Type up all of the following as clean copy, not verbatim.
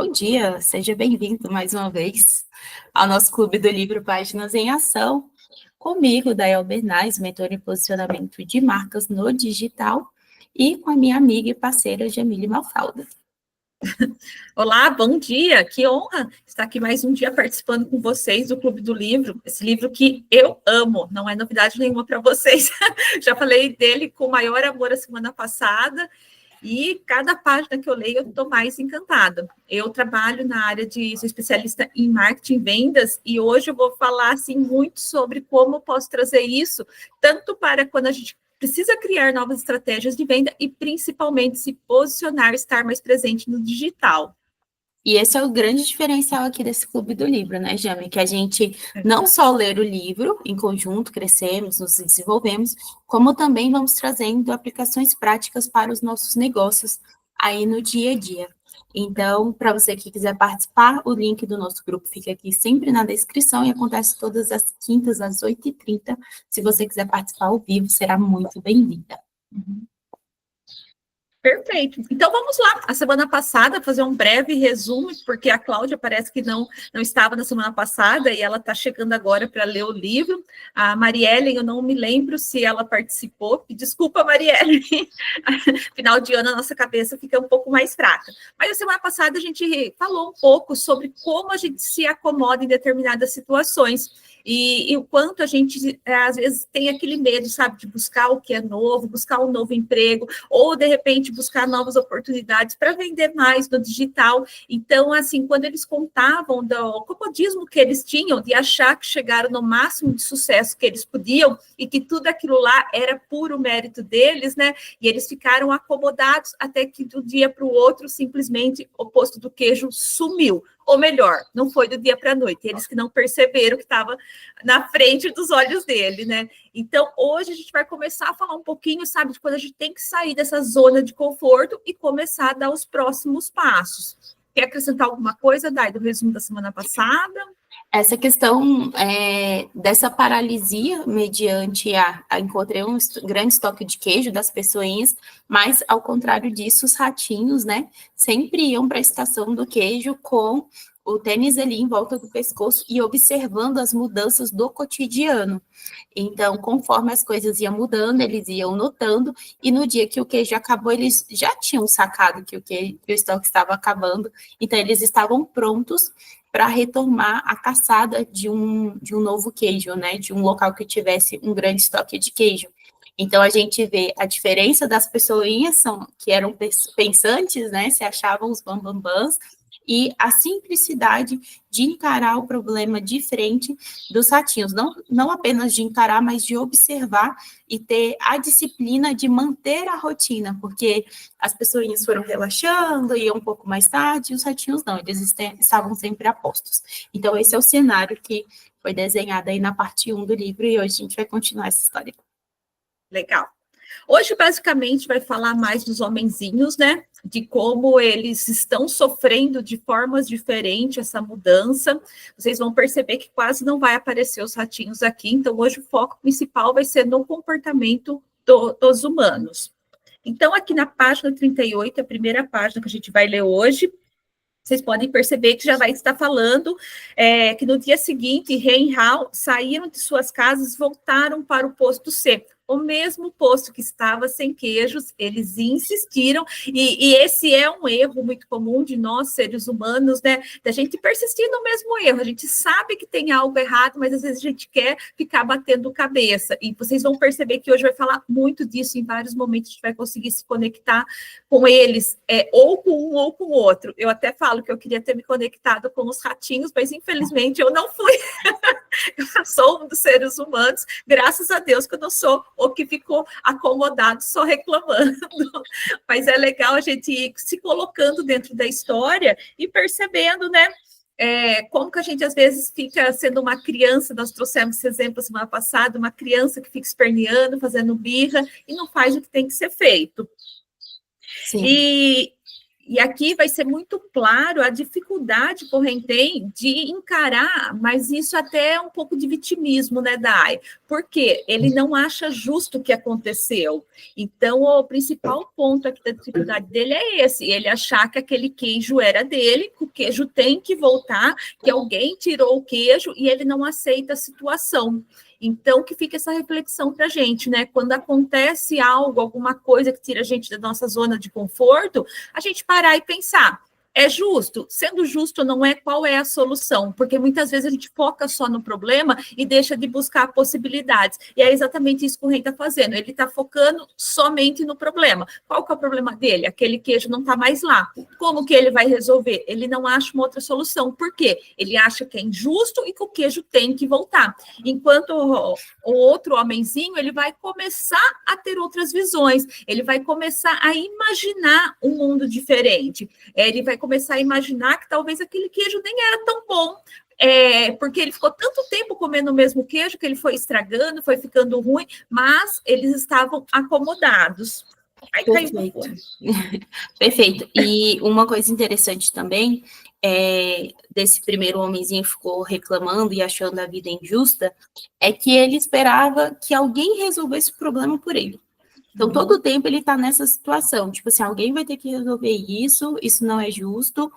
Bom dia, seja bem-vindo mais uma vez ao nosso Clube do Livro Páginas em Ação. Comigo, Dael Bernays, mentora em posicionamento de marcas no digital, e com a minha amiga e parceira Jamile Mafalda. Olá, bom dia, que honra estar aqui mais um dia participando com vocês do Clube do Livro, esse livro que eu amo, não é novidade nenhuma para vocês, já falei dele com o maior amor a semana passada, e cada página que eu leio eu estou mais encantada. Eu trabalho na área sou especialista em marketing e vendas, e hoje eu vou falar assim, muito sobre como eu posso trazer isso, tanto para quando a gente precisa criar novas estratégias de venda e principalmente se posicionar, estar mais presente no digital. E esse é o grande diferencial aqui desse Clube do Livro, né, Jami? Que a gente não só lê o livro, em conjunto, crescemos, nos desenvolvemos, como também vamos trazendo aplicações práticas para os nossos negócios aí no dia a dia. Então, para você que quiser participar, o link do nosso grupo fica aqui sempre na descrição e acontece todas as quintas às 8h30. Se você quiser participar ao vivo, será muito bem-vinda. Perfeito. Então, vamos lá. A semana passada, fazer um breve resumo, porque a Cláudia parece que não estava na semana passada e ela está chegando agora para ler o livro. A Marielle, eu não me lembro se ela participou. Desculpa, Marielle. Final de ano, a nossa cabeça fica um pouco mais fraca. Mas a semana passada, a gente falou um pouco sobre como a gente se acomoda em determinadas situações. E o quanto a gente, às vezes, tem aquele medo, sabe, de buscar o que é novo, buscar um novo emprego, ou, de repente, buscar novas oportunidades para vender mais no digital. Então, assim, quando eles contavam do comodismo que eles tinham, de achar que chegaram no máximo de sucesso que eles podiam, e que tudo aquilo lá era puro mérito deles, né? E eles ficaram acomodados até que de um dia para o outro, simplesmente, o posto do queijo sumiu. Ou melhor, não foi do dia para a noite, eles que não perceberam que estava na frente dos olhos dele, né? Então, hoje a gente vai começar a falar um pouquinho, sabe, de quando a gente tem que sair dessa zona de conforto e começar a dar os próximos passos. Quer acrescentar alguma coisa, Dai, do resumo da semana passada? Essa questão dessa paralisia mediante encontrei um grande estoque de queijo das pessoinhas, mas ao contrário disso, os ratinhos, né, sempre iam para a estação do queijo com o tênis ali em volta do pescoço e observando as mudanças do cotidiano. Então, conforme as coisas iam mudando, eles iam notando, e no dia que o queijo acabou, eles já tinham sacado que o estoque estava acabando, então eles estavam prontos para retomar a caçada de um novo queijo, né? De um local que tivesse um grande estoque de queijo. Então, a gente vê a diferença das pessoinhas que eram pensantes, né? Se achavam os bambambãs, e a simplicidade de encarar o problema de frente dos ratinhos. Não apenas de encarar, mas de observar e ter a disciplina de manter a rotina, porque as pessoinhas foram relaxando, iam um pouco mais tarde, e os ratinhos não, eles estavam sempre a postos. Então, esse é o cenário que foi desenhado aí na parte 1 do livro, e hoje a gente vai continuar essa história. Legal. Hoje, basicamente, vai falar mais dos homenzinhos, né? De como eles estão sofrendo de formas diferentes essa mudança. Vocês vão perceber que quase não vai aparecer os ratinhos aqui. Então, hoje o foco principal vai ser no comportamento dos humanos. Então, aqui na página 38, a primeira página que a gente vai ler hoje, vocês podem perceber que já vai estar falando que no dia seguinte, Ren e Hao saíram de suas casas e voltaram para o posto C. O mesmo posto que estava sem queijos, eles insistiram, e esse é um erro muito comum de nós, seres humanos, né? Da gente persistir no mesmo erro. A gente sabe que tem algo errado, mas às vezes a gente quer ficar batendo cabeça. E vocês vão perceber que hoje vai falar muito disso, em vários momentos a gente vai conseguir se conectar com eles, ou com um ou com o outro. Eu até falo que eu queria ter me conectado com os ratinhos, mas infelizmente eu não fui. Eu sou um dos seres humanos, graças a Deus que eu não sou o que ficou acomodado só reclamando. Mas é legal a gente ir se colocando dentro da história e percebendo, né? Como que a gente às vezes fica sendo uma criança, nós trouxemos esse exemplo semana passada, uma criança que fica esperneando, fazendo birra e não faz o que tem que ser feito. Sim. E aqui vai ser muito claro a dificuldade que o Ren tem de encarar, mas isso até é um pouco de vitimismo, né, Dai? Porque ele não acha justo o que aconteceu. Então, o principal ponto aqui da dificuldade dele é esse, ele achar que aquele queijo era dele, que o queijo tem que voltar, que alguém tirou o queijo e ele não aceita a situação. Então, que fica essa reflexão para a gente, né? Quando acontece algo, alguma coisa que tira a gente da nossa zona de conforto, a gente parar e pensar, é justo? Sendo justo, não é qual é a solução, porque muitas vezes a gente foca só no problema e deixa de buscar possibilidades. E é exatamente isso que o Rei está fazendo. Ele está focando somente no problema. Qual que é o problema dele? Aquele queijo não está mais lá. Como que ele vai resolver? Ele não acha uma outra solução. Por quê? Ele acha que é injusto e que o queijo tem que voltar. Enquanto o outro homenzinho, ele vai começar a ter outras visões. Ele vai começar a imaginar um mundo diferente. Ele vai começar a imaginar que talvez aquele queijo nem era tão bom, porque ele ficou tanto tempo comendo o mesmo queijo que ele foi estragando, foi ficando ruim, mas eles estavam acomodados. Aí Perfeito. Perfeito. E uma coisa interessante também, desse primeiro homenzinho que ficou reclamando e achando a vida injusta, é que ele esperava que alguém resolvesse o problema por ele. Então, todo o tempo ele está nessa situação, tipo assim, alguém vai ter que resolver isso não é justo,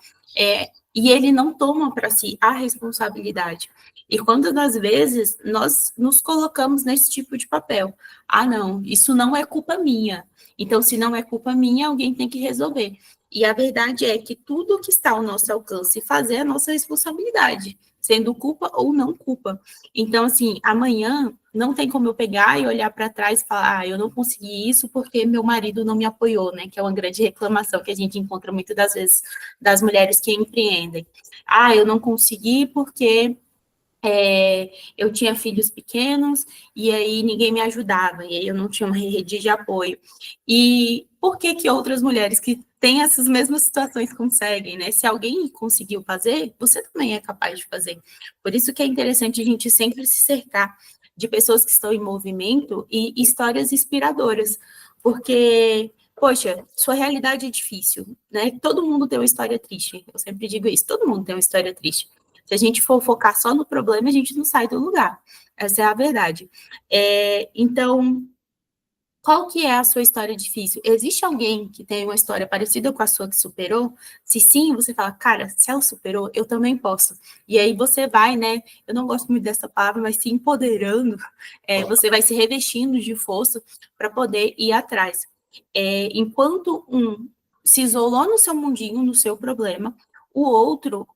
e ele não toma para si a responsabilidade. E quantas das vezes nós nos colocamos nesse tipo de papel? Ah, não, isso não é culpa minha. Então, se não é culpa minha, alguém tem que resolver. E a verdade é que tudo que está ao nosso alcance fazer é nossa responsabilidade, sendo culpa ou não culpa. Então, assim, amanhã não tem como eu pegar e olhar para trás e falar, eu não consegui isso porque meu marido não me apoiou, né? Que é uma grande reclamação que a gente encontra muitas das vezes das mulheres que empreendem. Eu não consegui porque eu tinha filhos pequenos e aí ninguém me ajudava, e aí eu não tinha uma rede de apoio. E por que que outras mulheres que têm essas mesmas situações conseguem, né? Se alguém conseguiu fazer, você também é capaz de fazer. Por isso que é interessante a gente sempre se cercar de pessoas que estão em movimento e histórias inspiradoras, porque, poxa, sua realidade é difícil, né? Todo mundo tem uma história triste, eu sempre digo isso, todo mundo tem uma história triste. Se a gente for focar só no problema, a gente não sai do lugar. Essa é a verdade. Então, qual que é a sua história difícil? Existe alguém que tem uma história parecida com a sua que superou? Se sim, você fala, cara, se ela superou, eu também posso. E aí você vai, né? Eu não gosto muito dessa palavra, mas se empoderando, você vai se revestindo de força para poder ir atrás. Enquanto um se isolou no seu mundinho, no seu problema, o outro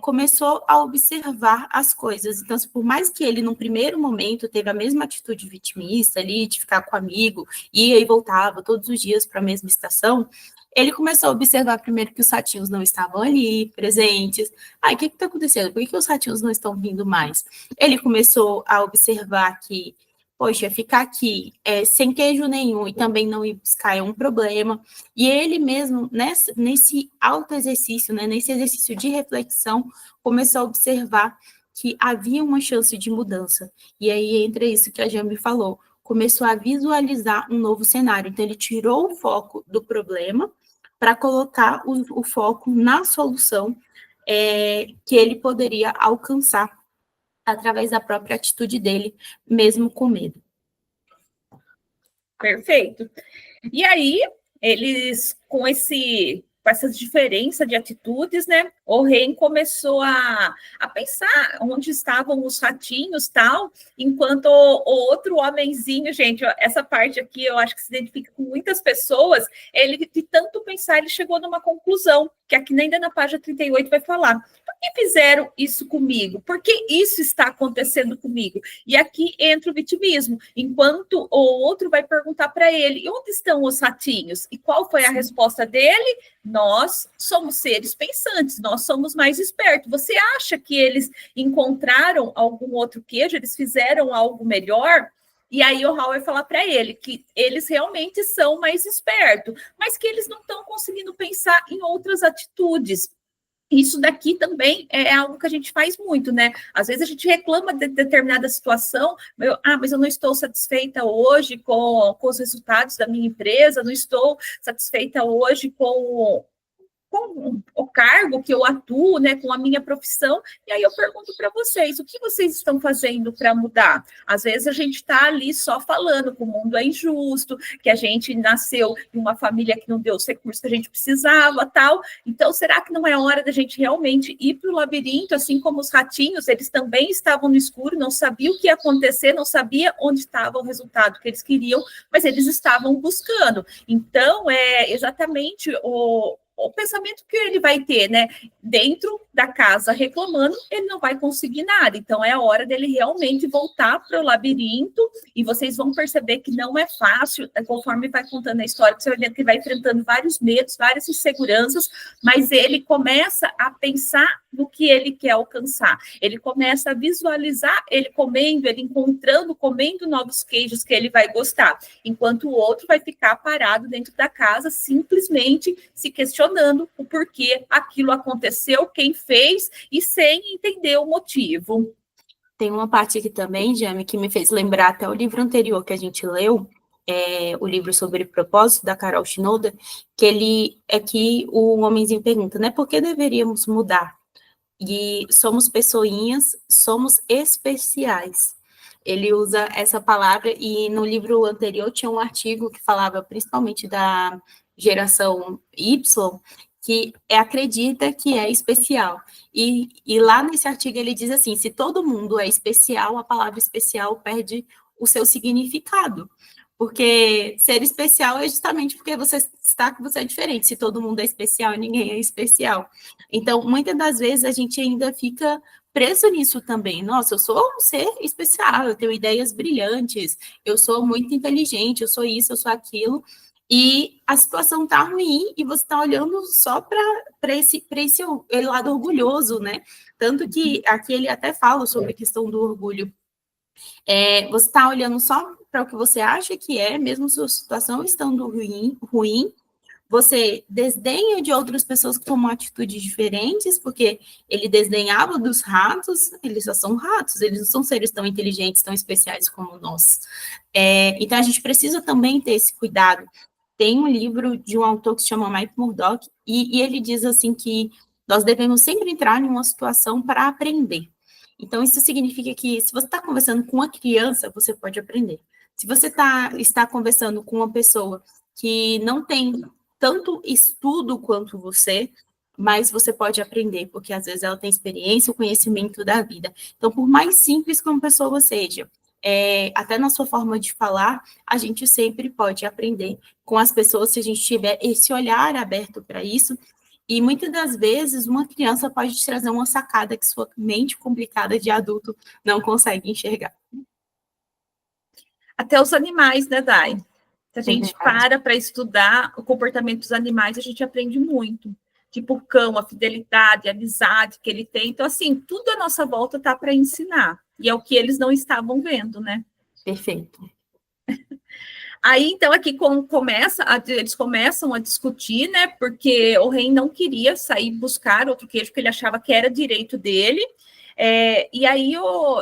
começou a observar as coisas. Então, por mais que ele, no primeiro momento, teve a mesma atitude vitimista ali, de ficar com o amigo, ia e voltava todos os dias para a mesma estação, ele começou a observar primeiro que os ratinhos não estavam ali, presentes. O que está acontecendo? Por que os ratinhos não estão vindo mais? Ele começou a observar que, poxa, ficar aqui sem queijo nenhum e também não ir buscar é um problema. E ele mesmo, nesse autoexercício, né, nesse exercício de reflexão, começou a observar que havia uma chance de mudança. E aí entra isso que a Jamie falou, começou a visualizar um novo cenário. Então, ele tirou o foco do problema para colocar o foco na solução que ele poderia alcançar através da própria atitude dele, mesmo com medo. Perfeito. E aí, eles, com essa diferença de atitudes, né? O Ren começou a pensar onde estavam os ratinhos tal, enquanto o outro homenzinho, gente, essa parte aqui eu acho que se identifica com muitas pessoas, ele, de tanto pensar, ele chegou numa conclusão, que aqui ainda na página 38 vai falar. Por que fizeram isso comigo? Por que isso está acontecendo comigo? E aqui entra o vitimismo, enquanto o outro vai perguntar para ele, e onde estão os ratinhos? E qual foi a resposta dele? Nós somos seres pensantes, nós somos mais espertos. Você acha que eles encontraram algum outro queijo, eles fizeram algo melhor? E aí o Hal vai falar para ele que eles realmente são mais espertos, mas que eles não estão conseguindo pensar em outras atitudes. Isso daqui também é algo que a gente faz muito, né? Às vezes a gente reclama de determinada situação, mas eu não estou satisfeita hoje com os resultados da minha empresa, não estou satisfeita hoje com com o cargo que eu atuo, né, com a minha profissão, e aí eu pergunto para vocês, o que vocês estão fazendo para mudar? Às vezes a gente está ali só falando que o mundo é injusto, que a gente nasceu em uma família que não deu os recursos que a gente precisava, tal. Então, será que não é hora da gente realmente ir para o labirinto, assim como os ratinhos, eles também estavam no escuro, não sabiam o que ia acontecer, não sabia onde estava o resultado que eles queriam, mas eles estavam buscando. Então, é exatamente o pensamento que ele vai ter, né? Dentro da casa reclamando, ele não vai conseguir nada. Então, é a hora dele realmente voltar para o labirinto, e vocês vão perceber que não é fácil, conforme vai contando a história, você vai ver que ele vai enfrentando vários medos, várias inseguranças, mas ele começa a pensar no que ele quer alcançar. Ele começa a visualizar ele comendo, ele encontrando, comendo novos queijos que ele vai gostar, enquanto o outro vai ficar parado dentro da casa, simplesmente se questionando o porquê aquilo aconteceu, quem fez, e sem entender o motivo. Tem uma parte aqui também, Jame, que me fez lembrar até o livro anterior que a gente leu, o livro sobre propósito, da Carol Shinoda, que o homenzinho pergunta, né, por que deveríamos mudar? E somos pessoinhas, somos especiais. Ele usa essa palavra, e no livro anterior tinha um artigo que falava principalmente da geração Y, que acredita que é especial. E lá nesse artigo ele diz assim, se todo mundo é especial, a palavra especial perde o seu significado. Porque ser especial é justamente porque você é diferente. Se todo mundo é especial, ninguém é especial. Então, muitas das vezes a gente ainda fica preso nisso também. Nossa, eu sou um ser especial, eu tenho ideias brilhantes, eu sou muito inteligente, eu sou isso, eu sou aquilo. E a situação tá ruim e você tá olhando só para esse lado orgulhoso, né? Tanto que aqui ele até fala sobre a questão do orgulho. Você está olhando só para o que você acha que é, mesmo sua situação estando ruim, você desdenha de outras pessoas que tomam atitudes diferentes, porque ele desdenhava dos ratos, eles só são ratos, eles não são seres tão inteligentes, tão especiais como nós. Então, a gente precisa também ter esse cuidado. Tem um livro de um autor que se chama Mike Murdock, e ele diz assim que nós devemos sempre entrar em uma situação para aprender. Então, isso significa que se você está conversando com uma criança, você pode aprender. Se você está conversando com uma pessoa que não tem tanto estudo quanto você, mas você pode aprender, porque às vezes ela tem experiência, o conhecimento da vida. Então, por mais simples que uma pessoa seja, até na sua forma de falar, a gente sempre pode aprender com as pessoas se a gente tiver esse olhar aberto para isso. E muitas das vezes uma criança pode te trazer uma sacada que sua mente complicada de adulto não consegue enxergar. Até os animais, né, Dai? Se a gente para estudar o comportamento dos animais, a gente aprende muito. Tipo o cão, a fidelidade, a amizade que ele tem. Então, assim, tudo à nossa volta tá para ensinar. E é o que eles não estavam vendo, né? Perfeito. Aí, então, aqui eles começam a discutir, né? Porque o rei não queria sair buscar outro queijo, porque ele achava que era direito dele. E aí,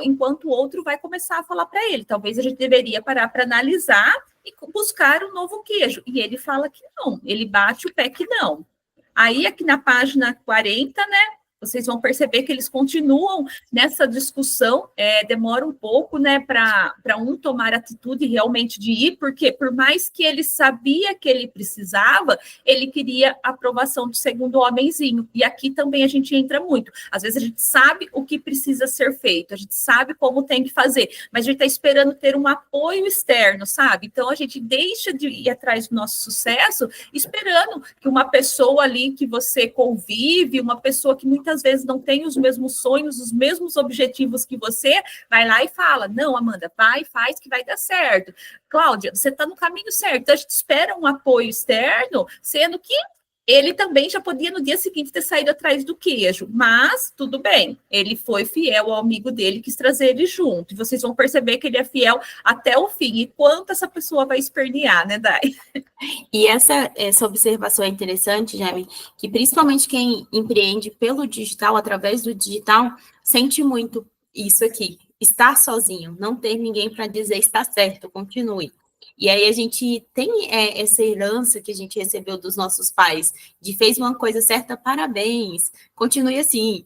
enquanto o outro vai começar a falar para ele, talvez a gente deveria parar para analisar e buscar um novo queijo. E ele fala que não, ele bate o pé que não. Aí, aqui na página 40, né? Vocês vão perceber que eles continuam nessa discussão, demora um pouco, né, para um tomar atitude realmente de ir, porque por mais que ele sabia que ele precisava, ele queria a aprovação do segundo homenzinho. E aqui também a gente entra muito. Às vezes a gente sabe o que precisa ser feito, a gente sabe como tem que fazer, mas a gente está esperando ter um apoio externo, sabe? Então a gente deixa de ir atrás do nosso sucesso, esperando que uma pessoa ali que você convive, uma pessoa que muitas vezes não tem os mesmos sonhos, os mesmos objetivos que você, vai lá e fala, não, Amanda, vai, faz que vai dar certo. Cláudia, você está no caminho certo. Então, a gente espera um apoio externo, sendo que ele também já podia no dia seguinte ter saído atrás do queijo, mas tudo bem, ele foi fiel ao amigo dele, quis trazer ele junto, e vocês vão perceber que ele é fiel até o fim, e quanto essa pessoa vai espernear, né, Dai? E essa observação é interessante, Jamie, que principalmente quem empreende pelo digital, através do digital, sente muito isso aqui, estar sozinho, não ter ninguém para dizer está certo, continue. E aí a gente tem essa herança que a gente recebeu dos nossos pais, de fez uma coisa certa, parabéns, continue assim.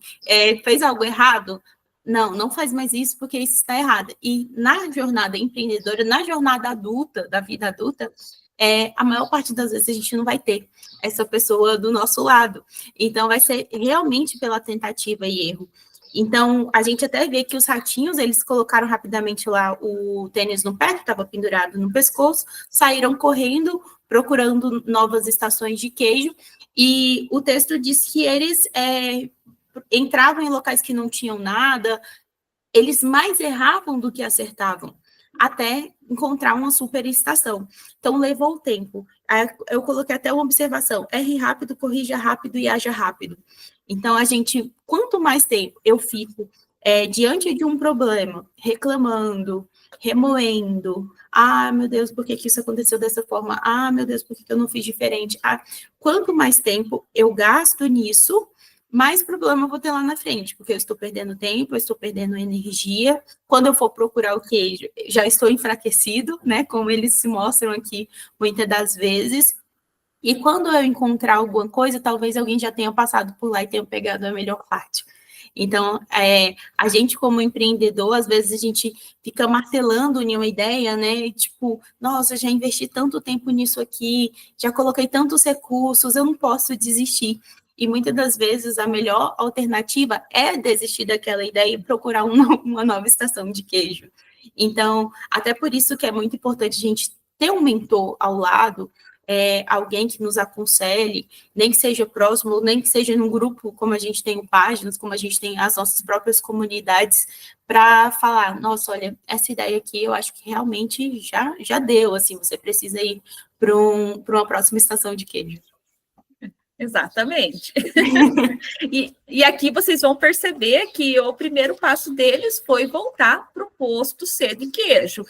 Fez algo errado? Não faz mais isso porque isso está errado. E na jornada empreendedora, na jornada adulta, da vida adulta, a maior parte das vezes a gente não vai ter essa pessoa do nosso lado. Então, vai ser realmente pela tentativa e erro. Então, a gente até vê que os ratinhos, eles colocaram rapidamente lá o tênis no pé, que estava pendurado no pescoço, saíram correndo, procurando novas estações de queijo, e o texto diz que eles entravam em locais que não tinham nada, eles mais erravam do que acertavam, até encontrar uma superestação. Então, levou tempo. Eu coloquei até uma observação: erre rápido, corrija rápido e haja rápido. Então, quanto mais tempo eu fico diante de um problema, reclamando, remoendo, meu Deus, por que isso aconteceu dessa forma? Meu Deus, por que eu não fiz diferente? Quanto mais tempo eu gasto nisso, mais problema eu vou ter lá na frente, porque eu estou perdendo tempo, eu estou perdendo energia. Quando eu for procurar o queijo, já estou enfraquecido, né? Como eles se mostram aqui muitas das vezes. E quando eu encontrar alguma coisa, talvez alguém já tenha passado por lá e tenha pegado a melhor parte. Então, a gente como empreendedor, às vezes a gente fica martelando em uma ideia, né? Tipo, nossa, já investi tanto tempo nisso aqui, já coloquei tantos recursos, eu não posso desistir. E muitas das vezes a melhor alternativa é desistir daquela ideia e procurar uma nova estação de queijo. Então, até por isso que é muito importante a gente ter um mentor ao lado, alguém que nos aconselhe, nem que seja próximo, nem que seja num grupo, como a gente tem páginas, como a gente tem as nossas próprias comunidades, para falar, nossa, olha, essa ideia aqui eu acho que realmente já deu, assim, você precisa ir para uma próxima estação de queijo. Exatamente. E aqui vocês vão perceber que o primeiro passo deles foi voltar para o posto C de queijo.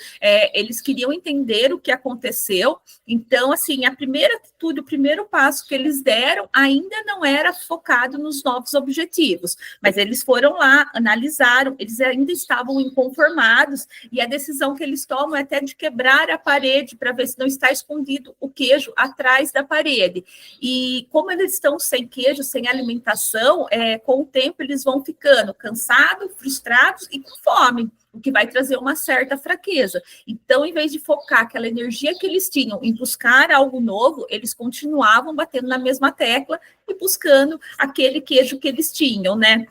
Eles queriam entender o que aconteceu. Então, assim, a primeira atitude, o primeiro passo que eles deram ainda não era focado nos novos objetivos, mas eles foram lá, analisaram, eles ainda estavam inconformados, e a decisão que eles tomam é até de quebrar a parede para ver se não está escondido o queijo atrás da parede. E como eles estão sem queijo, sem alimentação, com o tempo eles vão ficando cansados, frustrados e com fome, o que vai trazer uma certa fraqueza. Então, em vez de focar aquela energia que eles tinham em buscar algo novo, eles continuavam batendo na mesma tecla e buscando aquele queijo que eles tinham, né?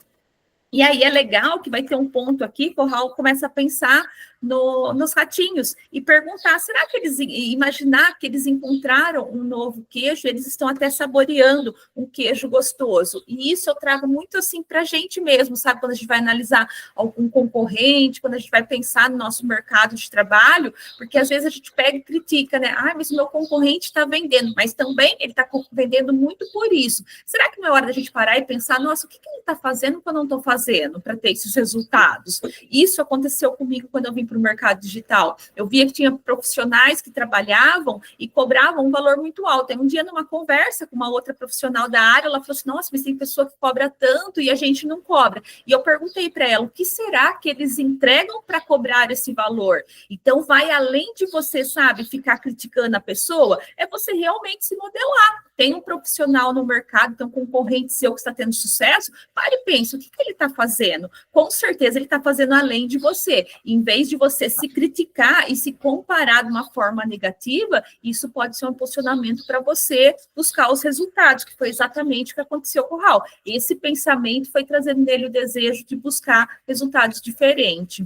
E aí é legal que vai ter um ponto aqui que o Raul começa a pensar nos ratinhos e perguntar, será que imaginar que eles encontraram um novo queijo, eles estão até saboreando um queijo gostoso. E isso eu trago muito assim para a gente mesmo, sabe? Quando a gente vai analisar algum concorrente, quando a gente vai pensar no nosso mercado de trabalho, porque às vezes a gente pega e critica, né? Mas o meu concorrente está vendendo, mas também ele está vendendo muito por isso. Será que não é hora da gente parar e pensar, nossa, o que ele está fazendo que eu não estou fazendo para ter esses resultados? Isso aconteceu comigo quando eu vim para o mercado digital. Eu via que tinha profissionais que trabalhavam e cobravam um valor muito alto. E um dia, numa conversa com uma outra profissional da área, ela falou assim, nossa, mas tem pessoa que cobra tanto e a gente não cobra. E eu perguntei para ela, o que será que eles entregam para cobrar esse valor? Então, vai além de você, sabe, ficar criticando a pessoa, é você realmente se modelar. Tem um profissional no mercado, tem um concorrente seu que está tendo sucesso, pare e pense, o que ele está fazendo? Com certeza ele está fazendo além de você. Em vez de você se criticar e se comparar de uma forma negativa, isso pode ser um posicionamento para você buscar os resultados, que foi exatamente o que aconteceu com o Raul. Esse pensamento foi trazendo nele o desejo de buscar resultados diferentes.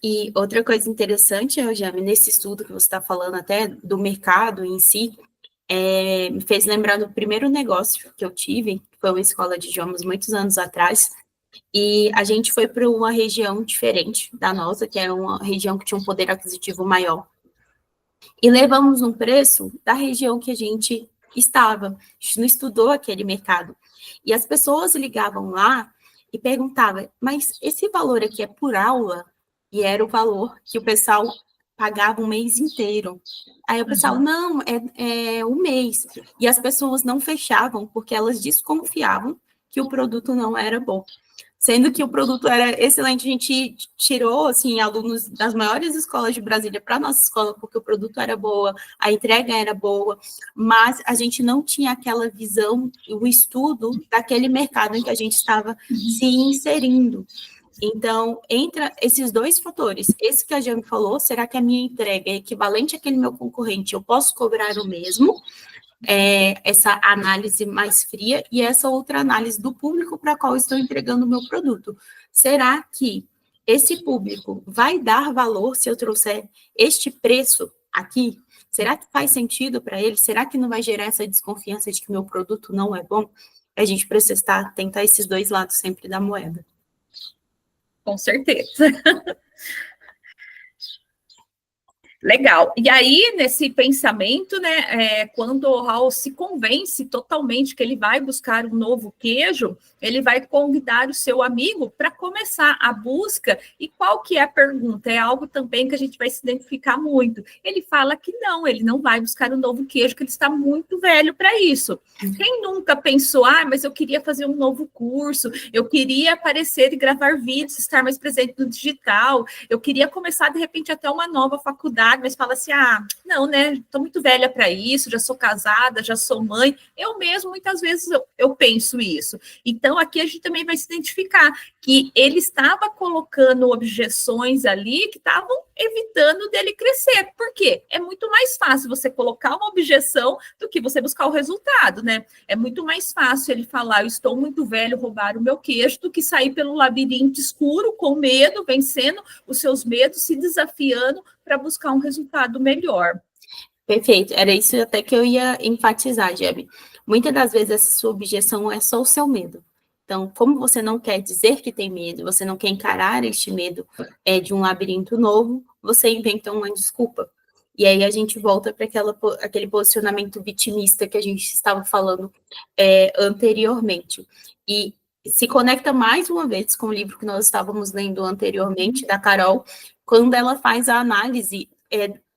E outra coisa interessante, Eugênio, nesse estudo que você está falando até do mercado em si, me fez lembrar do primeiro negócio que eu tive, que foi uma escola de idiomas muitos anos atrás, e a gente foi para uma região diferente da nossa, que era uma região que tinha um poder aquisitivo maior. E levamos um preço da região que a gente estava. A gente não estudou aquele mercado. E as pessoas ligavam lá e perguntavam, mas esse valor aqui é por aula? E era o valor que o pessoal pagava um mês inteiro. Aí o pessoal, não, é um mês. E as pessoas não fechavam porque elas desconfiavam que o produto não era bom. sendo que o produto era excelente. A gente tirou, assim, alunos das maiores escolas de Brasília para a nossa escola, porque o produto era boa, a entrega era boa, mas a gente não tinha aquela visão, o estudo daquele mercado em que a gente estava se inserindo. Então, entra esses dois fatores. Esse que a Jane falou, será que a minha entrega é equivalente àquele meu concorrente? Eu posso cobrar o mesmo? Essa análise mais fria e essa outra análise do público para qual estou entregando o meu produto. Será que esse público vai dar valor se eu trouxer este preço aqui? Será que faz sentido para ele? Será que não vai gerar essa desconfiança de que meu produto não é bom? A gente precisa tentar esses dois lados sempre da moeda. Com certeza. Legal. E aí, nesse pensamento, né, quando o Hall se convence totalmente que ele vai buscar um novo queijo, ele vai convidar o seu amigo para começar a busca. E qual que é a pergunta? É algo também que a gente vai se identificar muito. Ele fala que não, ele não vai buscar um novo queijo, que ele está muito velho para isso. Quem nunca pensou, mas eu queria fazer um novo curso, eu queria aparecer e gravar vídeos, estar mais presente no digital, eu queria começar, de repente, até uma nova faculdade, mas fala assim, não, né, estou muito velha para isso, já sou casada, já sou mãe. Eu mesmo, muitas vezes, eu penso isso. Então, aqui a gente também vai se identificar que ele estava colocando objeções ali que estavam evitando dele crescer. Por quê? É muito mais fácil você colocar uma objeção do que você buscar o resultado, né? É muito mais fácil ele falar, eu estou muito velho, roubar o meu queijo, do que sair pelo labirinto escuro, com medo, vencendo os seus medos, se desafiando para buscar um resultado melhor. Perfeito, era isso até que eu ia enfatizar, Jeb. Muitas das vezes essa sua objeção é só o seu medo. Então, como você não quer dizer que tem medo, você não quer encarar este medo de um labirinto novo, você inventa uma desculpa. E aí a gente volta para aquele posicionamento vitimista que a gente estava falando anteriormente. E se conecta mais uma vez com o livro que nós estávamos lendo anteriormente, da Carol, quando ela faz a análise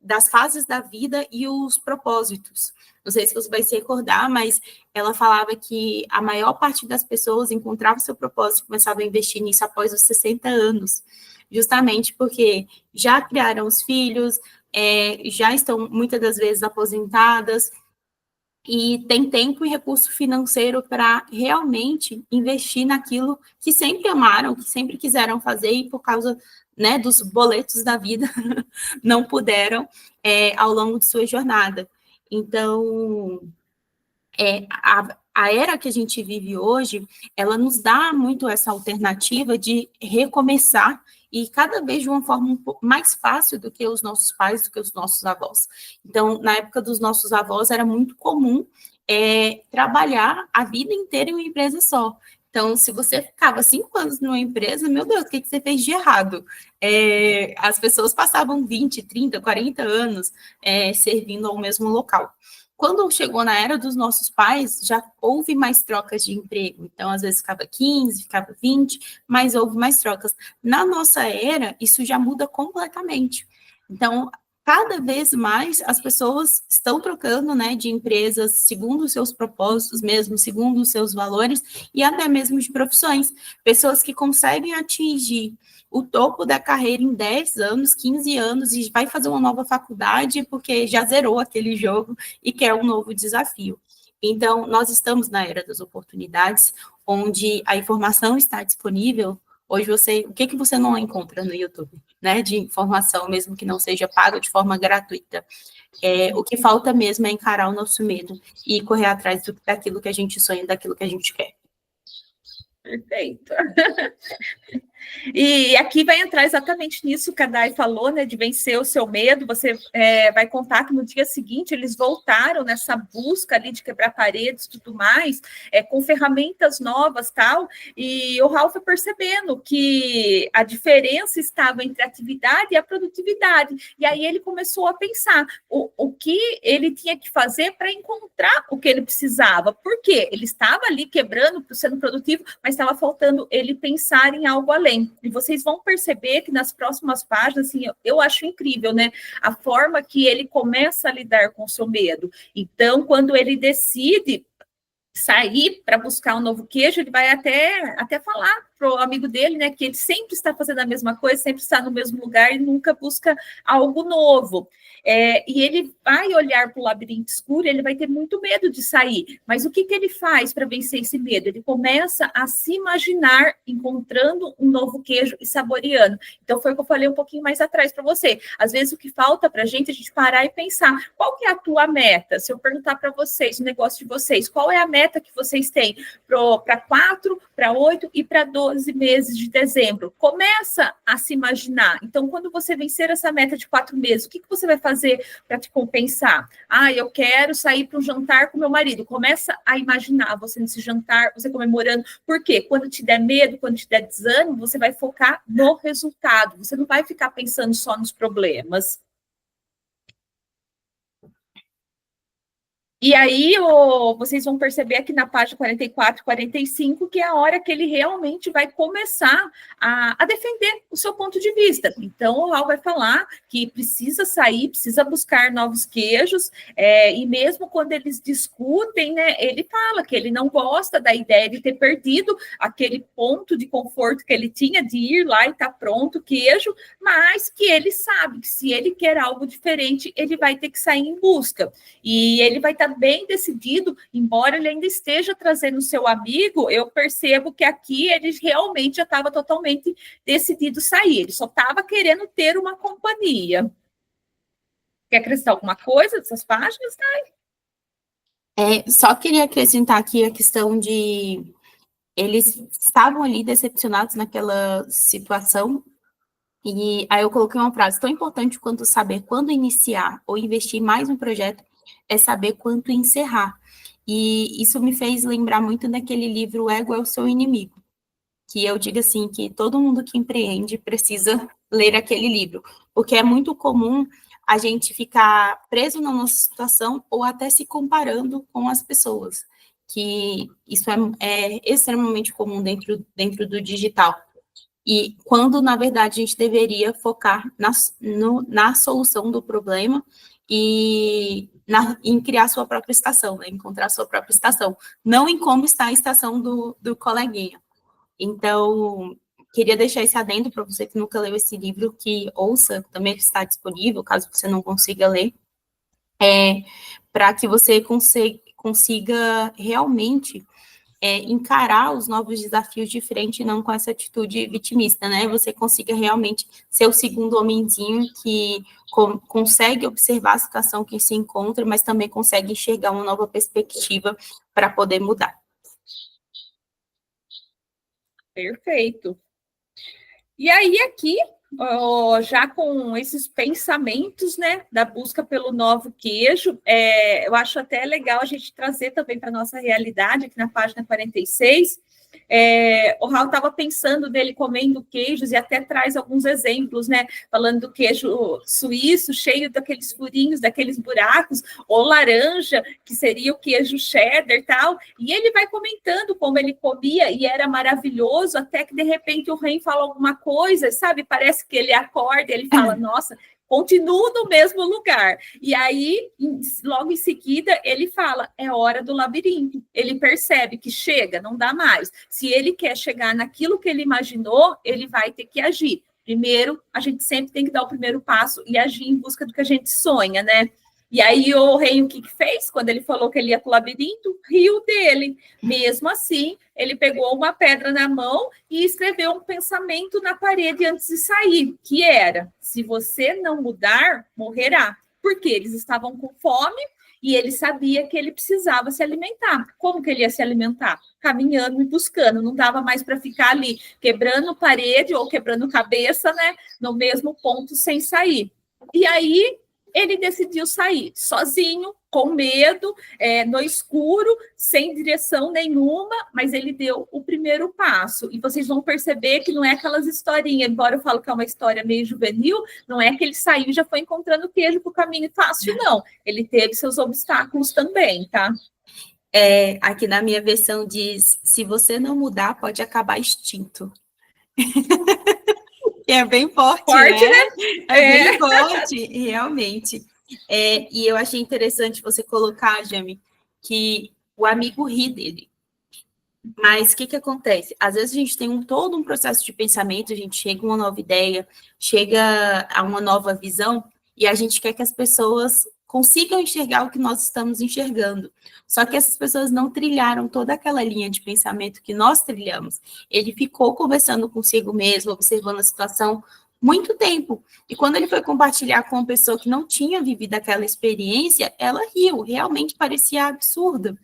das fases da vida e os propósitos. Não sei se você vai se recordar, mas ela falava que a maior parte das pessoas encontrava o seu propósito e começava a investir nisso após os 60 anos, justamente porque já criaram os filhos, já estão muitas das vezes aposentadas, e tem tempo e recurso financeiro para realmente investir naquilo que sempre amaram, que sempre quiseram fazer, e por causa, né, dos boletos da vida, não puderam ao longo de sua jornada. Então, a era que a gente vive hoje, ela nos dá muito essa alternativa de recomeçar, e cada vez de uma forma um pouco mais fácil do que os nossos pais, do que os nossos avós. Então, na época dos nossos avós, era muito comum trabalhar a vida inteira em uma empresa só. Então, se você ficava 5 anos numa empresa, meu Deus, o que você fez de errado? As pessoas passavam 20, 30, 40 anos servindo ao mesmo local. Quando chegou na era dos nossos pais, já houve mais trocas de emprego. Então, às vezes ficava 15, ficava 20, mas houve mais trocas. Na nossa era, isso já muda completamente. Então, cada vez mais as pessoas estão trocando, né, de empresas segundo os seus propósitos mesmo, segundo os seus valores, e até mesmo de profissões. Pessoas que conseguem atingir o topo da carreira em 10 anos, 15 anos, e vai fazer uma nova faculdade porque já zerou aquele jogo e quer um novo desafio. Então, nós estamos na era das oportunidades, onde a informação está disponível. Hoje o que você não encontra no YouTube, né, de informação, mesmo que não seja paga de forma gratuita. O que falta mesmo é encarar o nosso medo e correr atrás daquilo que a gente sonha, daquilo que a gente quer. Perfeito. E aqui vai entrar exatamente nisso que a Dai falou, né, de vencer o seu medo. Você vai contar que no dia seguinte eles voltaram nessa busca ali de quebrar paredes e tudo mais, com ferramentas novas, tal, e o Ralph foi percebendo que a diferença estava entre a atividade e a produtividade, e aí ele começou a pensar o que ele tinha que fazer para encontrar o que ele precisava. Por quê? Ele estava ali quebrando, sendo produtivo, mas estava faltando ele pensar em algo além. E vocês vão perceber que nas próximas páginas, assim, eu acho incrível, né? A forma que ele começa a lidar com o seu medo. Então, quando ele decide sair para buscar um novo queijo, ele vai até falar pro amigo dele, né, que ele sempre está fazendo a mesma coisa, sempre está no mesmo lugar e nunca busca algo novo. E ele vai olhar para o labirinto escuro, ele vai ter muito medo de sair. Mas o que ele faz para vencer esse medo? Ele começa a se imaginar encontrando um novo queijo e saboreando. Então, foi o que eu falei um pouquinho mais atrás para você. Às vezes, o que falta para a gente é a gente parar e pensar, qual que é a tua meta? Se eu perguntar para vocês, o negócio de vocês, qual é a meta que vocês têm para 4, para 8 e para 12 meses de dezembro? Começa a se imaginar. Então, quando você vencer essa meta de 4 meses, o que você vai fazer para te compensar? Eu quero sair para um jantar com meu marido. Começa a imaginar você nesse jantar, você comemorando. Por quê? Quando te der medo, quando te der desânimo, você vai focar no resultado. Você não vai ficar pensando só nos problemas. E aí, vocês vão perceber aqui na página 44 e 45 que é a hora que ele realmente vai começar a defender o seu ponto de vista. Então, o Raul vai falar que precisa sair, precisa buscar novos queijos, e mesmo quando eles discutem, né, ele fala que ele não gosta da ideia de ter perdido aquele ponto de conforto que ele tinha de ir lá e estar pronto o queijo, mas que ele sabe que se ele quer algo diferente, ele vai ter que sair em busca. E ele vai estar bem decidido, embora ele ainda esteja trazendo o seu amigo, eu percebo que aqui ele realmente já estava totalmente decidido sair, ele só estava querendo ter uma companhia. Quer acrescentar alguma coisa dessas páginas, Thay? Só queria acrescentar aqui a questão de eles estavam ali decepcionados naquela situação, e aí eu coloquei uma frase: tão importante quanto saber quando iniciar ou investir mais no projeto é saber quanto encerrar. E isso me fez lembrar muito daquele livro O Ego é o Seu Inimigo, que eu digo assim, que todo mundo que empreende precisa ler aquele livro, porque é muito comum a gente ficar preso na nossa situação ou até se comparando com as pessoas, que isso é extremamente comum dentro do digital. E quando, na verdade, a gente deveria focar na solução do problema e em criar sua própria estação, né? Encontrar sua própria estação, não em como está a estação do coleguinha. Então, queria deixar esse adendo para você que nunca leu esse livro, que ouça, também está disponível, caso você não consiga ler, para que você consiga realmente encarar os novos desafios de frente, não com essa atitude vitimista, né? Você consiga realmente ser o segundo homenzinho que consegue observar a situação que se encontra, mas também consegue enxergar uma nova perspectiva para poder mudar. Perfeito. E aí, aqui, já com esses pensamentos, né, da busca pelo novo queijo, eu acho até legal a gente trazer também para a nossa realidade, aqui na página 46, o Raul estava pensando dele comendo queijos e até traz alguns exemplos, né? Falando do queijo suíço, cheio daqueles furinhos, daqueles buracos, ou laranja, que seria o queijo cheddar e tal. E ele vai comentando como ele comia e era maravilhoso, até que de repente o Ren fala alguma coisa, sabe? Parece que ele acorda e ele fala, nossa, continuo no mesmo lugar. E aí, logo em seguida, ele fala, é hora do labirinto. Ele percebe que chega, não dá mais. Se ele quer chegar naquilo que ele imaginou, ele vai ter que agir. Primeiro, a gente sempre tem que dar o primeiro passo e agir em busca do que a gente sonha, né? E aí o rei, o que fez? Quando ele falou que ele ia para o labirinto, riu dele. Mesmo assim, ele pegou uma pedra na mão e escreveu um pensamento na parede antes de sair, que era, se você não mudar, morrerá. Porque eles estavam com fome e ele sabia que ele precisava se alimentar. Como que ele ia se alimentar? Caminhando e buscando. Não dava mais para ficar ali quebrando parede ou quebrando cabeça, né? No mesmo ponto sem sair. E aí ele decidiu sair sozinho, com medo, no escuro, sem direção nenhuma, mas ele deu o primeiro passo. E vocês vão perceber que não é aquelas historinhas, embora eu falo que é uma história meio juvenil, não é que ele saiu e já foi encontrando queijo para o caminho fácil, não. Ele teve seus obstáculos também, tá? Aqui na minha versão diz, se você não mudar, pode acabar extinto. É bem forte, né? Bem forte, realmente. E eu achei interessante você colocar, Jami, que o amigo ri dele. Mas o que acontece? Às vezes a gente tem todo um processo de pensamento, a gente chega a uma nova ideia, chega a uma nova visão, e a gente quer que as pessoas consigam enxergar o que nós estamos enxergando. Só que essas pessoas não trilharam toda aquela linha de pensamento que nós trilhamos. Ele ficou conversando consigo mesmo, observando a situação muito tempo. E quando ele foi compartilhar com uma pessoa que não tinha vivido aquela experiência, ela riu, realmente parecia absurdo.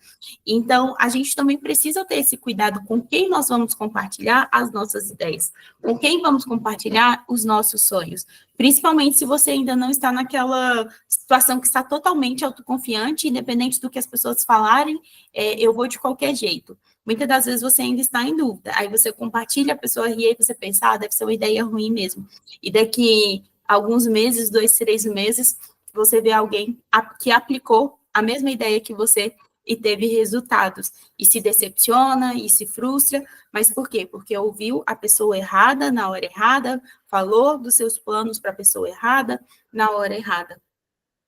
Então, a gente também precisa ter esse cuidado com quem nós vamos compartilhar as nossas ideias, com quem vamos compartilhar os nossos sonhos. Principalmente se você ainda não está naquela situação que está totalmente autoconfiante, independente do que as pessoas falarem, eu vou de qualquer jeito. Muitas das vezes você ainda está em dúvida. Aí você compartilha, a pessoa ri, e você pensa, deve ser uma ideia ruim mesmo. E daqui a alguns meses, 2, 3 meses, você vê alguém que aplicou a mesma ideia que você e teve resultados, e se decepciona, e se frustra, mas por quê? Porque ouviu a pessoa errada, na hora errada, falou dos seus planos para a pessoa errada, na hora errada.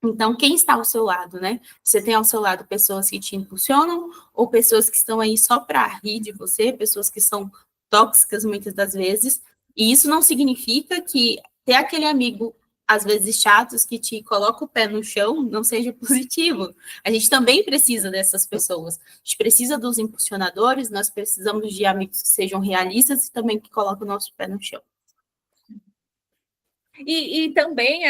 Então, quem está ao seu lado, né? Você tem ao seu lado pessoas que te impulsionam, ou pessoas que estão aí só para rir de você, pessoas que são tóxicas muitas das vezes, e isso não significa que ter aquele amigo às vezes chatos, que te coloca o pé no chão, não seja positivo. A gente também precisa dessas pessoas. A gente precisa dos impulsionadores, nós precisamos de amigos que sejam realistas e também que colocam o nosso pé no chão. E também,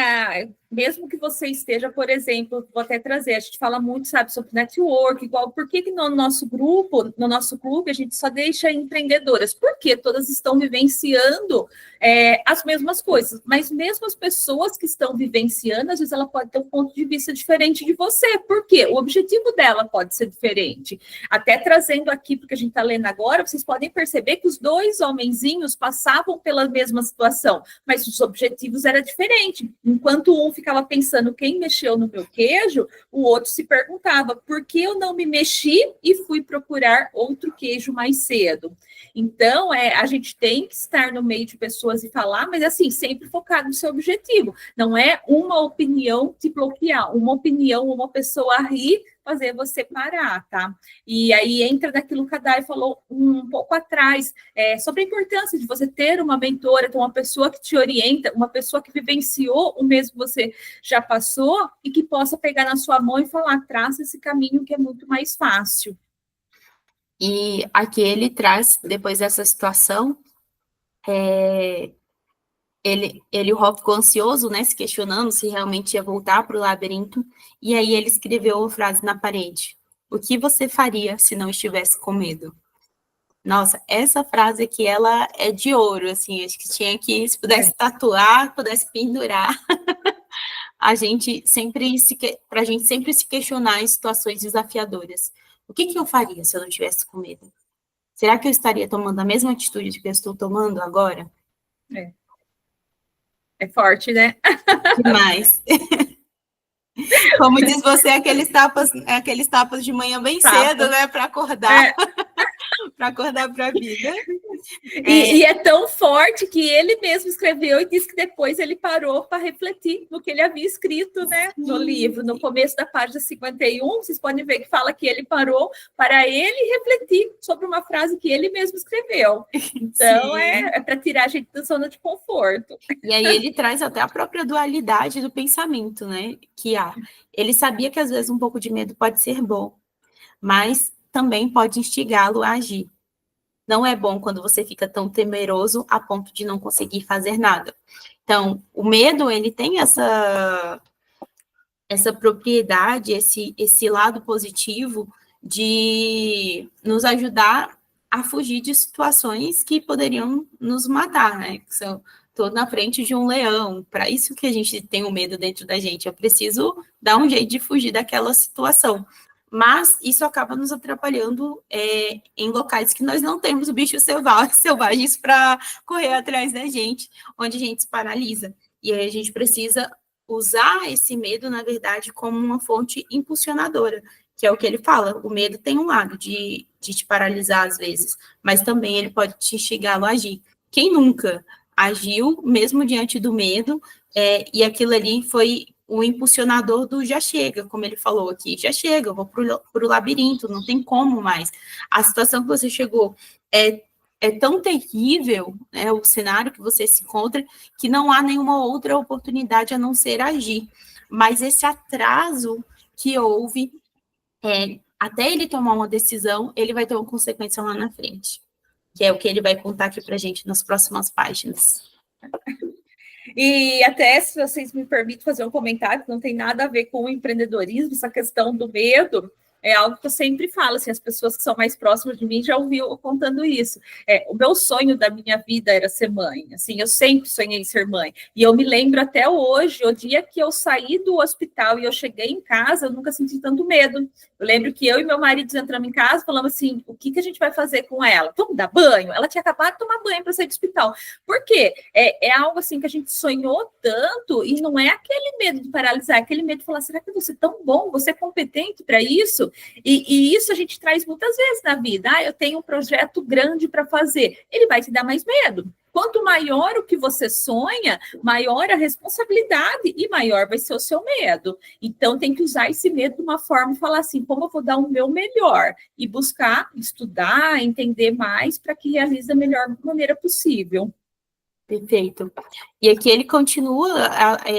mesmo que você esteja, por exemplo, vou até trazer, a gente fala muito, sabe, sobre network, igual, por que no nosso grupo, no nosso clube, a gente só deixa empreendedoras? Porque todas estão vivenciando as mesmas coisas, mas mesmo as pessoas que estão vivenciando, às vezes ela pode ter um ponto de vista diferente de você, por quê? O objetivo dela pode ser diferente. Até trazendo aqui, porque a gente está lendo agora, vocês podem perceber que os dois homenzinhos passavam pela mesma situação, mas os objetivos eram diferentes. Enquanto um ficava pensando quem mexeu no meu queijo, o outro se perguntava por que eu não me mexi e fui procurar outro queijo mais cedo. Então, a gente tem que estar no meio de pessoas e falar, mas assim, sempre focado no seu objetivo. Não é uma opinião te bloquear, uma opinião, uma pessoa rir, fazer você parar, tá? E aí entra naquilo que a Dai falou um pouco atrás, sobre a importância de você ter uma mentora, ter uma pessoa que te orienta, uma pessoa que vivenciou o mesmo que você já passou e que possa pegar na sua mão e falar, traça esse caminho que é muito mais fácil. E aqui ele traz, depois dessa situação, o Rob ficou ansioso, né, se questionando se realmente ia voltar para o labirinto, e aí ele escreveu uma frase na parede: o que você faria se não estivesse com medo? Nossa, essa frase aqui, ela é de ouro, assim, acho que tinha que, se pudesse tatuar, pudesse pendurar, para a gente sempre se questionar em situações desafiadoras. O que eu faria se eu não estivesse com medo? Será que eu estaria tomando a mesma atitude que eu estou tomando agora? É forte, né? Demais. Como diz você, aqueles tapas de manhã bem cedo, né, para acordar. Para acordar para a vida. E é tão forte que ele mesmo escreveu e disse que depois ele parou para refletir no que ele havia escrito, né, no livro. No começo da página 51, vocês podem ver que fala que ele parou para ele refletir sobre uma frase que ele mesmo escreveu. Então, é para tirar a gente da zona de conforto. E aí ele traz até a própria dualidade do pensamento, né, que há. Ele sabia que às vezes um pouco de medo pode ser bom, mas também pode instigá-lo a agir. Não é bom quando você fica tão temeroso a ponto de não conseguir fazer nada. Então, o medo, ele tem essa propriedade, esse lado positivo de nos ajudar a fugir de situações que poderiam nos matar, né? Estou na frente de um leão, para isso que a gente tem o medo dentro da gente. Eu preciso dar um jeito de fugir daquela situação. Mas isso acaba nos atrapalhando em locais que nós não temos bichos selvagens para correr atrás da gente, onde a gente se paralisa. E aí a gente precisa usar esse medo, na verdade, como uma fonte impulsionadora, que é o que ele fala. O medo tem um lado de te paralisar às vezes, mas também ele pode te instigá-lo a agir. Quem nunca agiu, mesmo diante do medo, e aquilo ali foi o impulsionador do já chega, como ele falou aqui, já chega, eu vou para o labirinto, não tem como mais. A situação que você chegou é tão terrível, né, o cenário que você se encontra, que não há nenhuma outra oportunidade a não ser agir. Mas esse atraso que houve, até ele tomar uma decisão, ele vai ter uma consequência lá na frente, que é o que ele vai contar aqui para a gente nas próximas páginas. E até, se vocês me permitem fazer um comentário, que não tem nada a ver com o empreendedorismo, essa questão do medo, é algo que eu sempre falo, assim, as pessoas que são mais próximas de mim já ouviram eu contando isso. O meu sonho da minha vida era ser mãe, assim, eu sempre sonhei em ser mãe. E eu me lembro até hoje, o dia que eu saí do hospital e eu cheguei em casa, eu nunca senti tanto medo. Eu lembro que eu e meu marido entramos em casa, falamos assim, o que a gente vai fazer com ela? Vamos dar banho? Ela tinha acabado de tomar banho para sair do hospital. Por quê? É algo assim que a gente sonhou tanto, e não é aquele medo de paralisar, é aquele medo de falar, será que eu vou ser tão bom, vou ser competente para isso? E isso a gente traz muitas vezes na vida. Eu tenho um projeto grande para fazer. Ele vai te dar mais medo. Quanto maior o que você sonha, maior a responsabilidade e maior vai ser o seu medo. Então, tem que usar esse medo de uma forma e falar assim, como eu vou dar o meu melhor? E buscar, estudar, entender mais para que realize da melhor maneira possível. Perfeito. E aqui ele continua,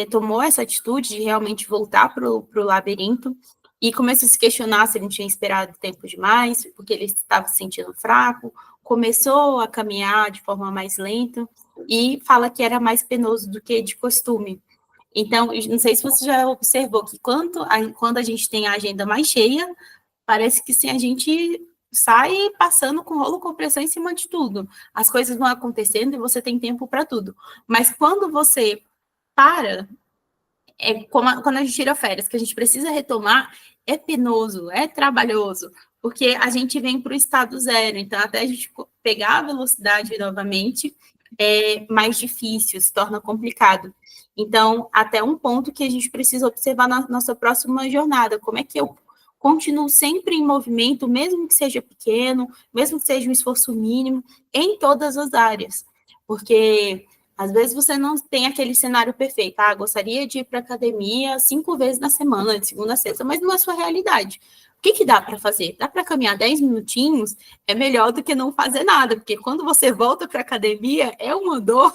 tomou essa atitude de realmente voltar para o labirinto e começou a se questionar se ele não tinha esperado tempo demais, porque ele estava se sentindo fraco, começou a caminhar de forma mais lenta e fala que era mais penoso do que de costume. Então, não sei se você já observou que quando a gente tem a agenda mais cheia, parece que sim, a gente sai passando com rolo compressor em cima de tudo. As coisas vão acontecendo e você tem tempo para tudo. Mas quando você para, como quando a gente tira férias, que a gente precisa retomar, é penoso, é trabalhoso, porque a gente vem para o estado zero. Então, até a gente pegar a velocidade novamente, é mais difícil, se torna complicado. Então, até um ponto que a gente precisa observar na nossa próxima jornada, como é que eu continuo sempre em movimento, mesmo que seja pequeno, mesmo que seja um esforço mínimo, em todas as áreas. Porque, às vezes, você não tem aquele cenário perfeito. Gostaria de ir para a academia 5 vezes na semana, de segunda a sexta, mas não é a sua realidade. O que dá para fazer? Dá para caminhar 10 minutinhos? É melhor do que não fazer nada, porque quando você volta para a academia, é uma dor,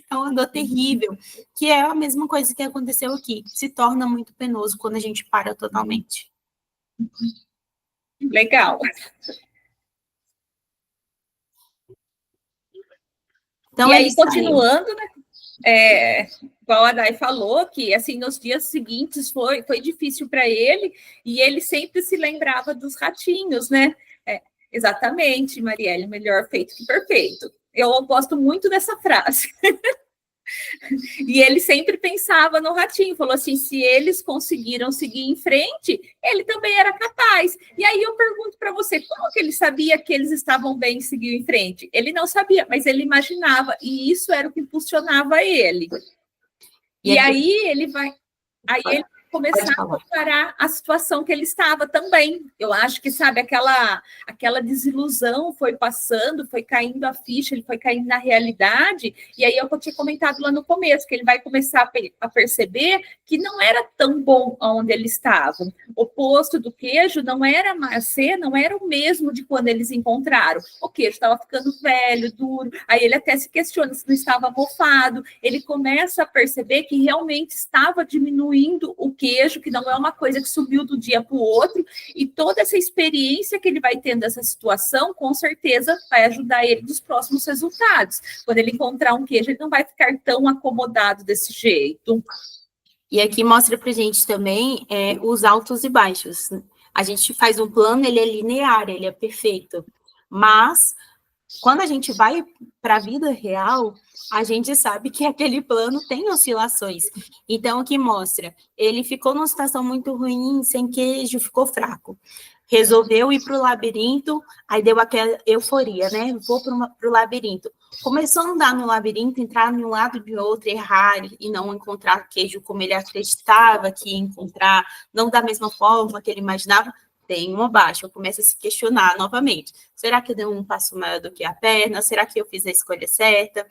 é uma dor terrível, que é a mesma coisa que aconteceu aqui. Se torna muito penoso quando a gente para totalmente. Legal. Então, e aí, continuando, né? Igual a Day falou, que assim, nos dias seguintes foi difícil para ele, e ele sempre se lembrava dos ratinhos, né? Exatamente, Marielle, melhor feito que perfeito. Eu gosto muito dessa frase. E ele sempre pensava no ratinho, falou assim, se eles conseguiram seguir em frente, ele também era capaz. E aí eu pergunto para você, como que ele sabia que eles estavam bem em seguir em frente? Ele não sabia, mas ele imaginava, e isso era o que impulsionava ele. E aí ele vai começar a comparar a situação que ele estava também. Eu acho que, sabe, aquela desilusão foi passando, foi caindo a ficha, ele foi caindo na realidade, e aí eu tinha comentado lá no começo, que ele vai começar a perceber que não era tão bom onde ele estava. O posto do queijo não era não era o mesmo de quando eles encontraram. O queijo estava ficando velho, duro, aí ele até se questiona se não estava mofado, ele começa a perceber que realmente estava diminuindo o queijo, que não é uma coisa que subiu do dia para o outro, e toda essa experiência que ele vai tendo dessa situação, com certeza vai ajudar ele nos próximos resultados. Quando ele encontrar um queijo, ele não vai ficar tão acomodado desse jeito. E aqui mostra para a gente também os altos e baixos. A gente faz um plano, ele é linear, ele é perfeito, mas quando a gente vai para a vida real, a gente sabe que aquele plano tem oscilações. Então, aqui mostra, ele ficou numa situação muito ruim, sem queijo, ficou fraco. Resolveu ir para o labirinto, aí deu aquela euforia, né? Vou para o labirinto. Começou a andar no labirinto, entrar de um lado de outro, errar e não encontrar queijo como ele acreditava que ia encontrar, não da mesma forma que ele imaginava. tem uma baixa, eu começo a se questionar novamente. Será que eu dei um passo maior do que a perna? Será que eu fiz a escolha certa?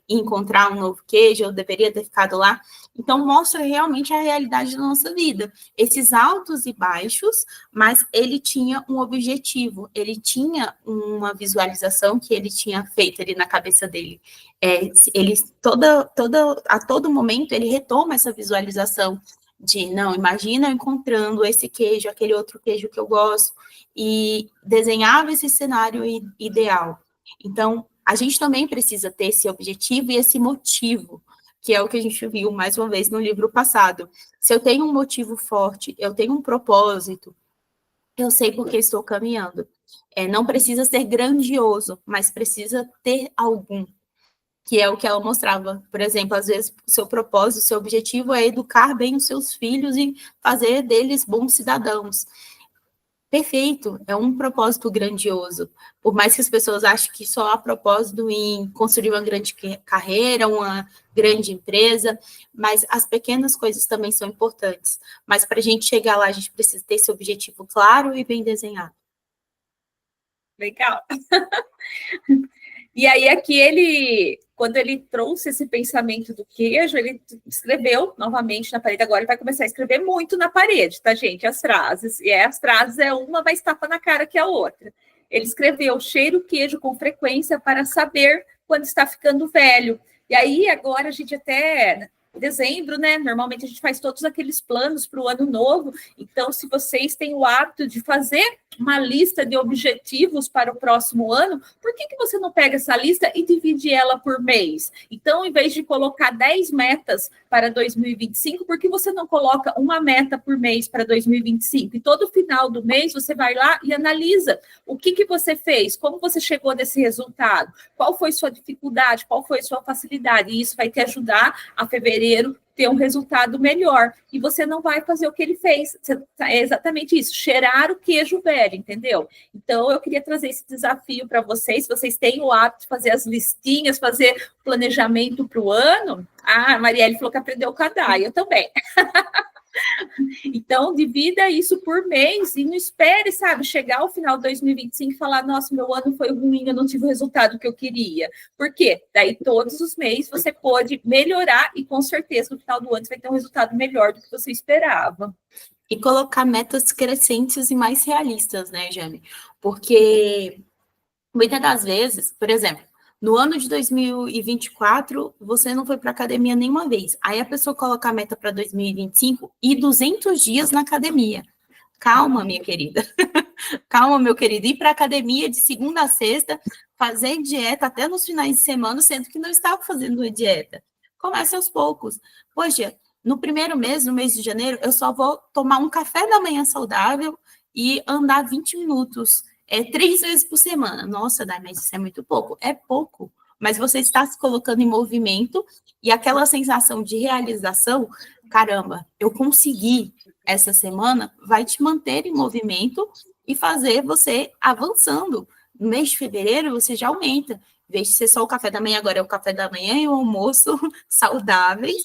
Encontrar um novo queijo, eu deveria ter ficado lá? Então, mostra realmente a realidade da nossa vida. Esses altos e baixos, mas ele tinha um objetivo, ele tinha uma visualização que ele tinha feito ali na cabeça dele. Ele, a todo momento, ele retoma essa visualização de, não, imagina eu encontrando esse queijo, aquele outro queijo que eu gosto, e desenhava esse cenário ideal. Então, a gente também precisa ter esse objetivo e esse motivo, que é o que a gente viu mais uma vez no livro passado. Se eu tenho um motivo forte, eu tenho um propósito, eu sei por que estou caminhando. Não precisa ser grandioso, mas precisa ter algum, que é o que ela mostrava. Por exemplo, às vezes, o seu propósito, o seu objetivo é educar bem os seus filhos e fazer deles bons cidadãos. Perfeito, é um propósito grandioso. Por mais que as pessoas achem que só há propósito em construir uma grande carreira, uma grande empresa, mas as pequenas coisas também são importantes. Mas para a gente chegar lá, a gente precisa ter esse objetivo claro e bem desenhado. Legal. E aí, aqui quando ele trouxe esse pensamento do queijo, ele escreveu novamente na parede. Agora ele vai começar a escrever muito na parede, tá, gente? As frases. E as frases uma mais tapa na cara que a outra. Ele escreveu: cheiro o queijo com frequência para saber quando está ficando velho. E aí, agora a gente até dezembro, né? Normalmente a gente faz todos aqueles planos para o ano novo. Então, se vocês têm o hábito de fazer uma lista de objetivos para o próximo ano, por que você não pega essa lista e divide ela por mês? Então, em vez de colocar 10 metas para 2025, por que você não coloca uma meta por mês para 2025? E todo final do mês você vai lá e analisa o que você fez, como você chegou nesse resultado, qual foi sua dificuldade, qual foi sua facilidade. E isso vai te ajudar a fevereiro ter um resultado melhor, e você não vai fazer o que ele fez. É exatamente isso, cheirar o queijo velho, entendeu? Então, eu queria trazer esse desafio para vocês. Se vocês têm o hábito de fazer as listinhas, fazer planejamento para o ano. A Marielle falou que aprendeu com a Day, eu também. Então, divida isso por mês e não espere, sabe, chegar ao final de 2025 e falar: nossa, meu ano foi ruim, eu não tive o resultado que eu queria. Por quê? Daí, todos os meses, você pode melhorar e, com certeza, no final do ano, você vai ter um resultado melhor do que você esperava. E colocar metas crescentes e mais realistas, né, Jane? Porque, muitas das vezes, por exemplo, no ano de 2024, você não foi para academia nenhuma vez. Aí a pessoa coloca a meta para 2025 e 200 dias na academia. Calma, minha querida. Calma, meu querido. Ir para academia de segunda a sexta, fazer dieta até nos finais de semana, sendo que não estava fazendo a dieta. Comece aos poucos. Poxa, no primeiro mês, no mês de janeiro, eu só vou tomar um café da manhã saudável e andar 20 minutos. 3 vezes por semana. Nossa, Dai, mas isso é muito pouco. É pouco, mas você está se colocando em movimento e aquela sensação de realização, caramba, eu consegui essa semana, vai te manter em movimento e fazer você avançando. No mês de fevereiro, você já aumenta. Em vez de ser só o café da manhã, agora é o café da manhã e o almoço saudáveis.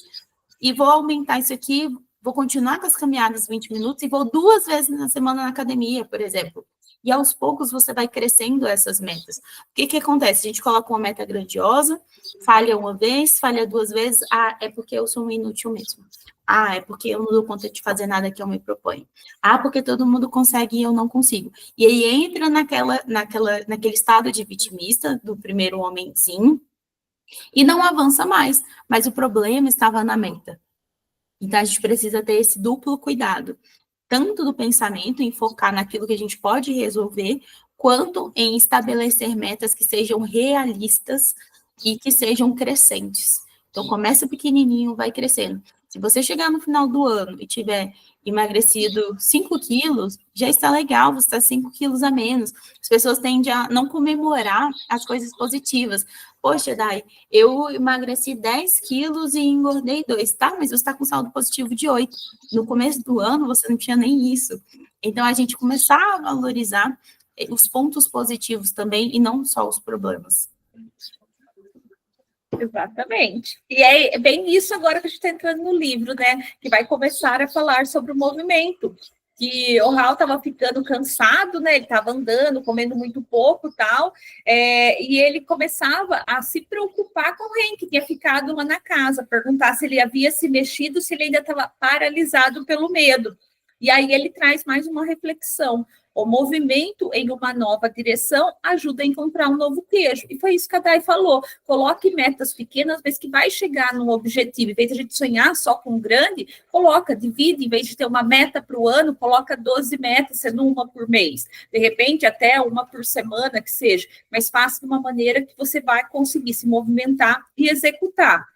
E vou aumentar isso aqui, vou continuar com as caminhadas 20 minutos e vou 2 vezes na semana na academia, por exemplo. E aos poucos você vai crescendo essas metas. O que acontece? A gente coloca uma meta grandiosa, falha uma vez, falha 2 vezes, é porque eu sou um inútil mesmo. É porque eu não dou conta de fazer nada que eu me proponho. Porque todo mundo consegue e eu não consigo. E aí entra naquele estado de vitimista do primeiro homenzinho e não avança mais. Mas o problema estava na meta. Então, a gente precisa ter esse duplo cuidado, tanto do pensamento, em focar naquilo que a gente pode resolver, quanto em estabelecer metas que sejam realistas e que sejam crescentes. Então, começa pequenininho, vai crescendo. Se você chegar no final do ano e tiver emagrecido 5 quilos, já está legal, você está 5 quilos a menos. As pessoas tendem a não comemorar as coisas positivas. Poxa, Dai, eu emagreci 10 quilos e engordei 2, tá? Mas você está com saldo positivo de 8. No começo do ano, você não tinha nem isso. Então, a gente começar a valorizar os pontos positivos também e não só os problemas. Exatamente. E é bem isso agora que a gente está entrando no livro, né? Que vai começar a falar sobre o movimento. que o Hal estava ficando cansado, né? Ele estava andando, comendo muito pouco, tal, e ele começava a se preocupar com o Hank, que tinha ficado lá na casa, perguntar se ele havia se mexido, se ele ainda estava paralisado pelo medo. E aí ele traz mais uma reflexão. O movimento em uma nova direção ajuda a encontrar um novo queijo. E foi isso que a Dai falou. Coloque metas pequenas, mas que vai chegar num objetivo. Em vez de a gente sonhar só com um grande, coloca, divide. Em vez de ter uma meta para o ano, coloca 12 metas, sendo uma por mês. De repente, até uma por semana, que seja. Mas faça de uma maneira que você vai conseguir se movimentar e executar.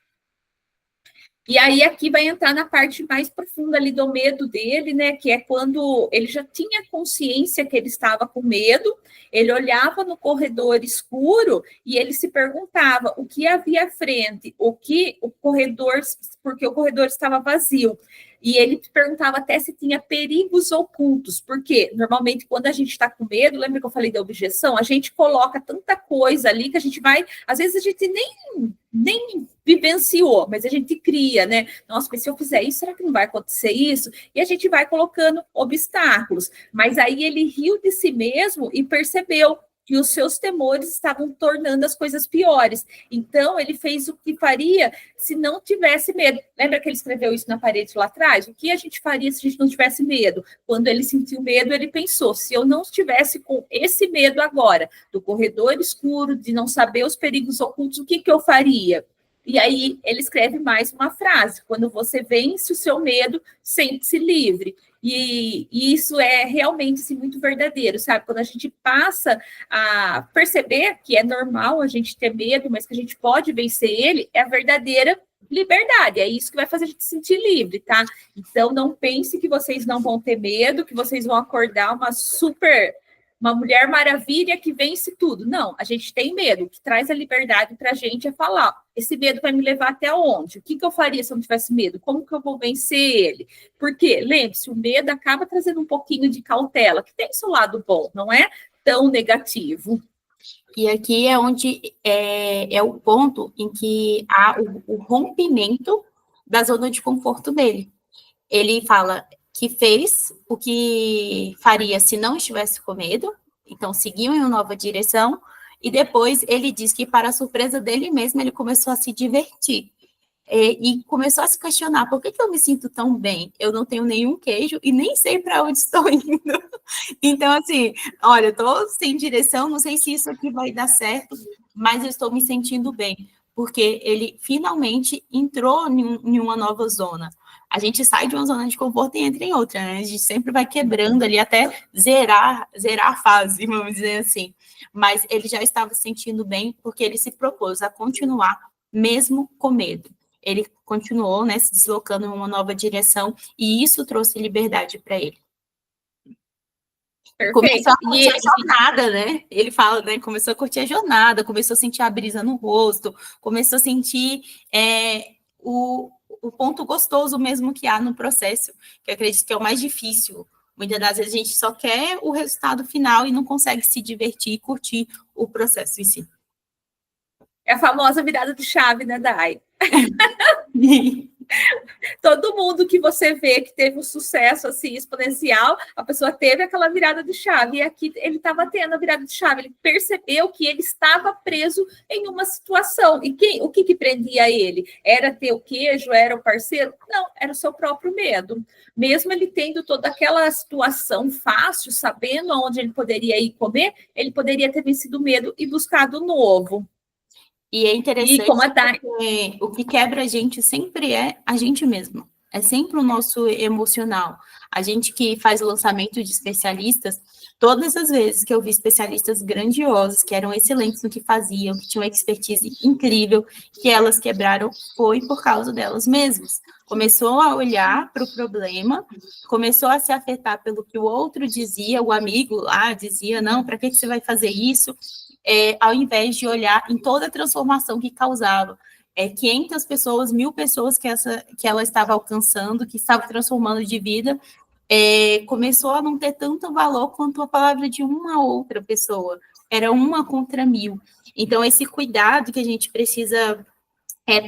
E aí aqui vai entrar na parte mais profunda ali do medo dele, né? Que é quando ele já tinha consciência que ele estava com medo, ele olhava no corredor escuro e ele se perguntava o que havia à frente, porque o corredor estava vazio. E ele perguntava até se tinha perigos ocultos, porque normalmente quando a gente está com medo, lembra que eu falei da objeção? A gente coloca tanta coisa ali que a gente vai, às vezes a gente nem vivenciou, mas a gente cria, né? Nossa, mas se eu fizer isso, será que não vai acontecer isso? E a gente vai colocando obstáculos. Mas aí ele riu de si mesmo e percebeu que os seus temores estavam tornando as coisas piores. Então, ele fez o que faria se não tivesse medo. Lembra que ele escreveu isso na parede lá atrás? O que a gente faria se a gente não tivesse medo? Quando ele sentiu medo, ele pensou, se eu não estivesse com esse medo agora, do corredor escuro, de não saber os perigos ocultos, o que eu faria? E aí ele escreve mais uma frase: quando você vence o seu medo, sente-se livre. E isso é realmente assim, muito verdadeiro, sabe? Quando a gente passa a perceber que é normal a gente ter medo, mas que a gente pode vencer ele, é a verdadeira liberdade. É isso que vai fazer a gente se sentir livre, tá? Então não pense que vocês não vão ter medo, que vocês vão acordar uma mulher maravilha que vence tudo. Não, a gente tem medo. O que traz a liberdade para a gente é falar: esse medo vai me levar até onde? O que eu faria se eu não tivesse medo? Como que eu vou vencer ele? Porque, lembre-se, o medo acaba trazendo um pouquinho de cautela, que tem seu lado bom, não é tão negativo. E aqui é onde é o ponto em que há o rompimento da zona de conforto dele. Ele fala que fez o que faria se não estivesse com medo, então seguiu em uma nova direção, e depois ele diz que, para a surpresa dele mesmo, ele começou a se divertir. E começou a se questionar: por que eu me sinto tão bem? Eu não tenho nenhum queijo e nem sei para onde estou indo. Então, assim, olha, eu estou sem direção, não sei se isso aqui vai dar certo, mas eu estou me sentindo bem, porque ele finalmente entrou em uma nova zona. A gente sai de uma zona de conforto e entra em outra, né? A gente sempre vai quebrando ali até zerar a fase, vamos dizer assim. Mas ele já estava se sentindo bem porque ele se propôs a continuar mesmo com medo. Ele continuou, né, se deslocando em uma nova direção, e isso trouxe liberdade para ele. Perfeito. Começou a curtir a jornada, né? Ele fala, né? Começou a curtir a jornada, começou a sentir a brisa no rosto, começou a sentir o ponto gostoso mesmo que há no processo, que eu acredito que é o mais difícil. Muitas das vezes a gente só quer o resultado final e não consegue se divertir e curtir o processo em si. É a famosa virada de chave, né, Dai? Todo mundo que você vê que teve um sucesso assim exponencial, a pessoa teve aquela virada de chave. E aqui ele estava tendo a virada de chave. Ele percebeu que ele estava preso em uma situação. E o que prendia ele? Era ter o queijo? Era o parceiro? Não, era o seu próprio medo. Mesmo ele tendo toda aquela situação fácil, sabendo aonde ele poderia ir comer, ele poderia ter vencido o medo e buscado o novo. E é interessante porque o que quebra a gente sempre é a gente mesmo. É sempre o nosso emocional. A gente que faz o lançamento de especialistas, todas as vezes que eu vi especialistas grandiosos, que eram excelentes no que faziam, que tinham uma expertise incrível, que elas quebraram, foi por causa delas mesmas. Começou a olhar para o problema, começou a se afetar pelo que o outro dizia, o amigo lá dizia: não, para que você vai fazer isso? Ao invés de olhar em toda a transformação que causava. 500 pessoas, 1.000 pessoas que ela estava alcançando, que estava transformando de vida, começou a não ter tanto valor quanto a palavra de uma outra pessoa. Era uma contra 1.000. Então, esse cuidado que a gente precisa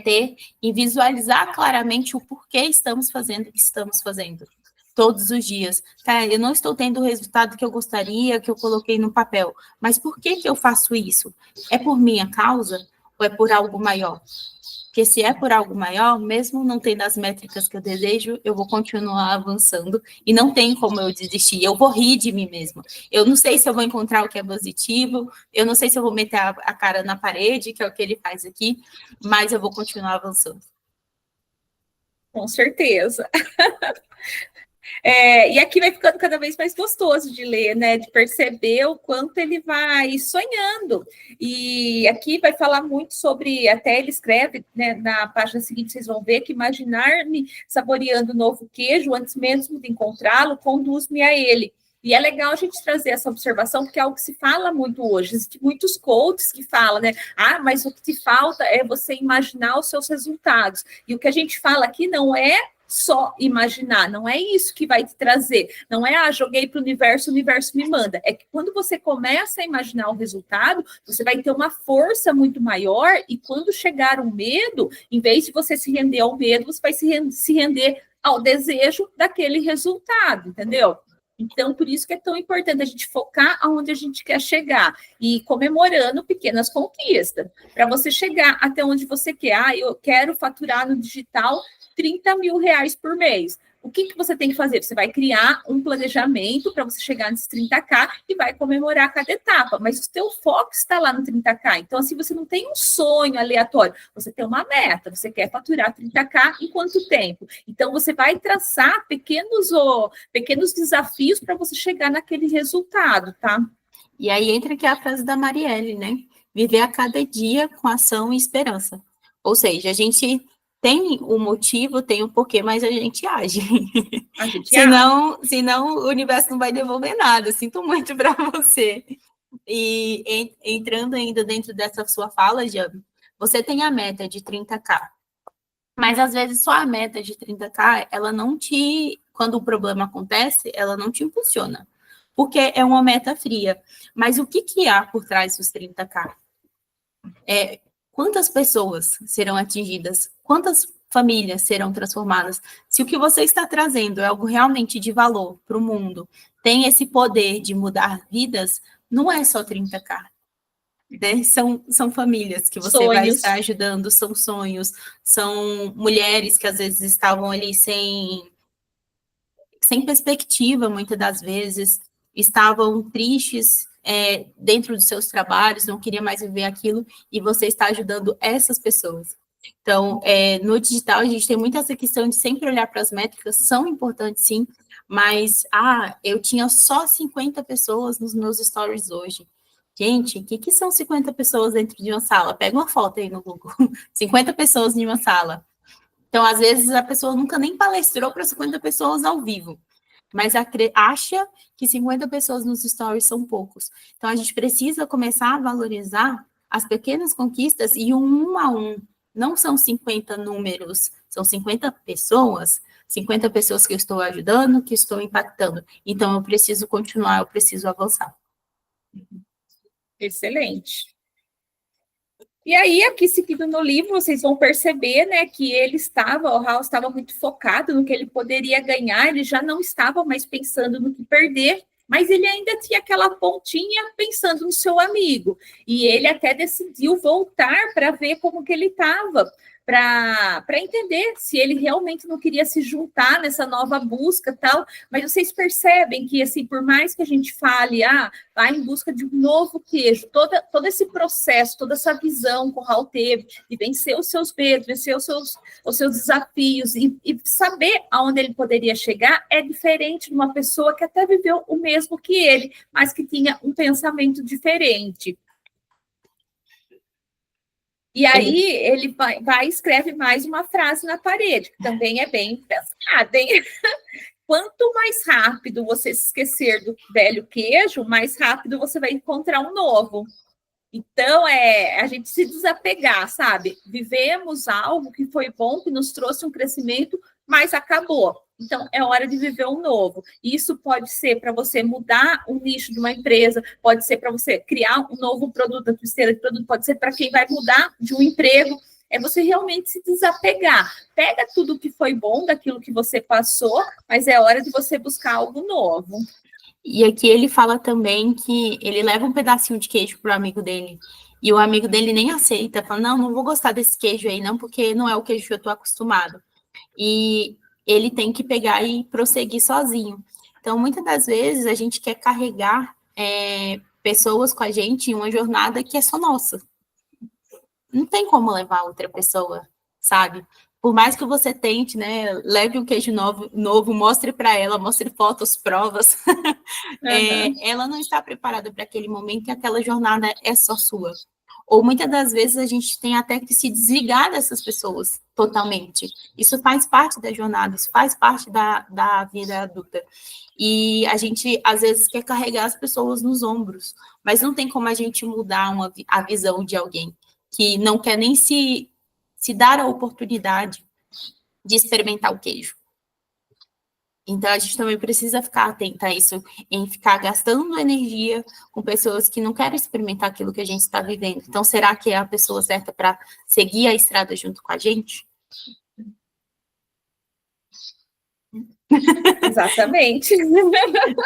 ter em visualizar claramente o porquê estamos fazendo o que estamos fazendo. todos os dias. Tá, eu não estou tendo o resultado que eu gostaria, que eu coloquei no papel. Mas por que que eu faço isso? É por minha causa ou é por algo maior? Porque se é por algo maior, mesmo não tendo as métricas que eu desejo, eu vou continuar avançando e não tem como eu desistir. Eu vou rir de mim mesma. Eu não sei se eu vou encontrar o que é positivo, eu não sei se eu vou meter a cara na parede, que é o que ele faz aqui, mas eu vou continuar avançando. Com certeza. E aqui vai ficando cada vez mais gostoso de ler, né? De perceber o quanto ele vai sonhando. E aqui vai falar muito sobre, até ele escreve, né, na página seguinte, vocês vão ver que imaginar-me saboreando o novo queijo antes mesmo de encontrá-lo conduz-me a ele. E é legal a gente trazer essa observação, porque é algo que se fala muito hoje. Existem muitos coaches que falam, né? Ah, mas o que te falta é você imaginar os seus resultados. E o que a gente fala aqui não é só imaginar, não é isso que vai te trazer, não é, joguei para o universo me manda, é que quando você começa a imaginar o resultado, você vai ter uma força muito maior, e quando chegar o medo, em vez de você se render ao medo, você vai se render ao desejo daquele resultado, entendeu? Então, por isso que é tão importante a gente focar aonde a gente quer chegar e comemorando pequenas conquistas, para você chegar até onde você quer. Eu quero faturar no digital 30 mil reais por mês. O que você tem que fazer? Você vai criar um planejamento para você chegar nesses 30K e vai comemorar cada etapa, mas o seu foco está lá no 30K. Então, assim, você não tem um sonho aleatório, você tem uma meta, você quer faturar 30K em quanto tempo? Então, você vai traçar pequenos desafios para você chegar naquele resultado, tá? E aí entra aqui a frase da Marielle, né? Viver a cada dia com ação e esperança. Ou seja, a gente tem o motivo, tem o porquê, mas a gente age. Senão o universo não vai devolver nada. Sinto muito para você. E entrando ainda dentro dessa sua fala, Jane, você tem a meta de 30K. Mas às vezes só a meta de 30K, ela não quando o problema acontece, ela não te impulsiona. Porque é uma meta fria. Mas o que há por trás dos 30K? Quantas pessoas serão atingidas? Quantas famílias serão transformadas? Se o que você está trazendo é algo realmente de valor para o mundo, tem esse poder de mudar vidas, não é só 30K. Né? São famílias que você vai estar ajudando, são sonhos, são mulheres que às vezes estavam ali sem perspectiva, muitas das vezes, estavam tristes dentro dos seus trabalhos, não queria mais viver aquilo, e você está ajudando essas pessoas. Então, no digital, a gente tem muito essa questão de sempre olhar para as métricas, são importantes sim, mas, eu tinha só 50 pessoas nos meus stories hoje. Gente, o que são 50 pessoas dentro de uma sala? Pega uma foto aí no Google. 50 pessoas em uma sala. Então, às vezes, a pessoa nunca nem palestrou para 50 pessoas ao vivo, mas acha que 50 pessoas nos stories são poucos. Então, a gente precisa começar a valorizar as pequenas conquistas e um a um. Não são 50 números, são 50 pessoas que eu estou ajudando, que estou impactando. Então, eu preciso continuar, eu preciso avançar. Excelente. E aí, aqui seguindo no livro, vocês vão perceber, né, que o House estava muito focado no que ele poderia ganhar, ele já não estava mais pensando no que perder, mas ele ainda tinha aquela pontinha pensando no seu amigo. E ele até decidiu voltar para ver como que ele estava, para entender se ele realmente não queria se juntar nessa nova busca tal. Mas vocês percebem que, assim, por mais que a gente fale, vai em busca de um novo queijo, todo esse processo, toda essa visão que o Raul teve de vencer os seus medos, vencer os seus desafios e saber aonde ele poderia chegar é diferente de uma pessoa que até viveu o mesmo que ele, mas que tinha um pensamento diferente. E aí ele vai e escreve mais uma frase na parede, que também é bem pensada, hein? Quanto mais rápido você se esquecer do velho queijo, mais rápido você vai encontrar um novo. Então, a gente se desapegar, sabe? Vivemos algo que foi bom, que nos trouxe um crescimento, mas acabou. Então, é hora de viver um novo. Isso pode ser para você mudar o nicho de uma empresa, pode ser para você criar um novo produto, a tua esteira de produto, pode ser para quem vai mudar de um emprego. é você realmente se desapegar. Pega tudo que foi bom daquilo que você passou, mas é hora de você buscar algo novo. E aqui ele fala também que ele leva um pedacinho de queijo pro amigo dele. E o amigo dele nem aceita, fala, não vou gostar desse queijo aí, não, porque não é o queijo que eu tô acostumado. E ele tem que pegar e prosseguir sozinho. Então, muitas das vezes, a gente quer carregar pessoas com a gente em uma jornada que é só nossa. Não tem como levar outra pessoa, sabe? Por mais que você tente, né, leve um queijo novo mostre para ela, mostre fotos, provas, ela não está preparada para aquele momento e aquela jornada é só sua. Ou muitas das vezes a gente tem até que se desligar dessas pessoas totalmente. Isso faz parte da jornada, isso faz parte da vida adulta. E a gente, às vezes, quer carregar as pessoas nos ombros, mas não tem como a gente mudar a visão de alguém que não quer nem se dar a oportunidade de experimentar o queijo. Então, a gente também precisa ficar atenta a isso, em ficar gastando energia com pessoas que não querem experimentar aquilo que a gente está vivendo. Então, será que é a pessoa certa para seguir a estrada junto com a gente? Exatamente.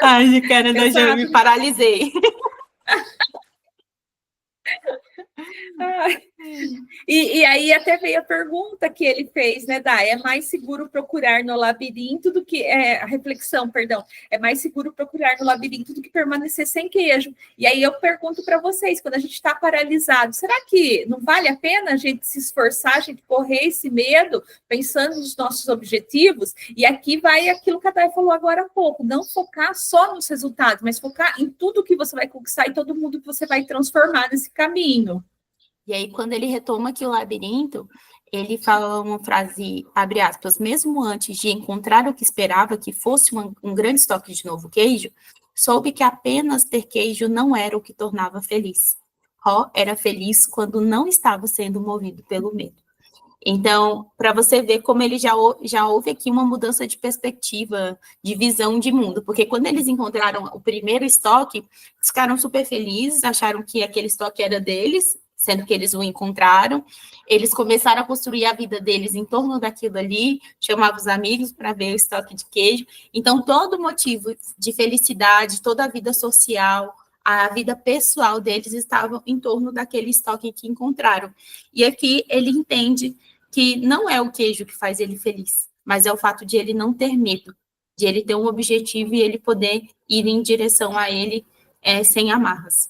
Ai, cara, eu já me paralisei. E aí até veio a pergunta que ele fez, né, Dai? É mais seguro procurar no labirinto do que... a reflexão, perdão. É mais seguro procurar no labirinto do que permanecer sem queijo. E aí eu pergunto para vocês, quando a gente está paralisado, será que não vale a pena a gente se esforçar, a gente correr esse medo, pensando nos nossos objetivos? E aqui vai aquilo que a Dai falou agora há pouco, não focar só nos resultados, mas focar em tudo que você vai conquistar e todo mundo que você vai transformar nesse caminho. E aí, quando ele retoma aqui o labirinto, ele fala uma frase, abre aspas, mesmo antes de encontrar o que esperava que fosse um grande estoque de novo queijo, soube que apenas ter queijo não era o que tornava feliz. Ró era feliz quando não estava sendo movido pelo medo. Então, para você ver como ele já houve aqui uma mudança de perspectiva, de visão de mundo, porque quando eles encontraram o primeiro estoque, eles ficaram super felizes, acharam que aquele estoque era deles, sendo que eles o encontraram, eles começaram a construir a vida deles em torno daquilo ali, chamavam os amigos para ver o estoque de queijo, então todo motivo de felicidade, toda a vida social, a vida pessoal deles estava em torno daquele estoque que encontraram. E aqui ele entende que não é o queijo que faz ele feliz, mas é o fato de ele não ter medo, de ele ter um objetivo e ele poder ir em direção a ele sem amarras.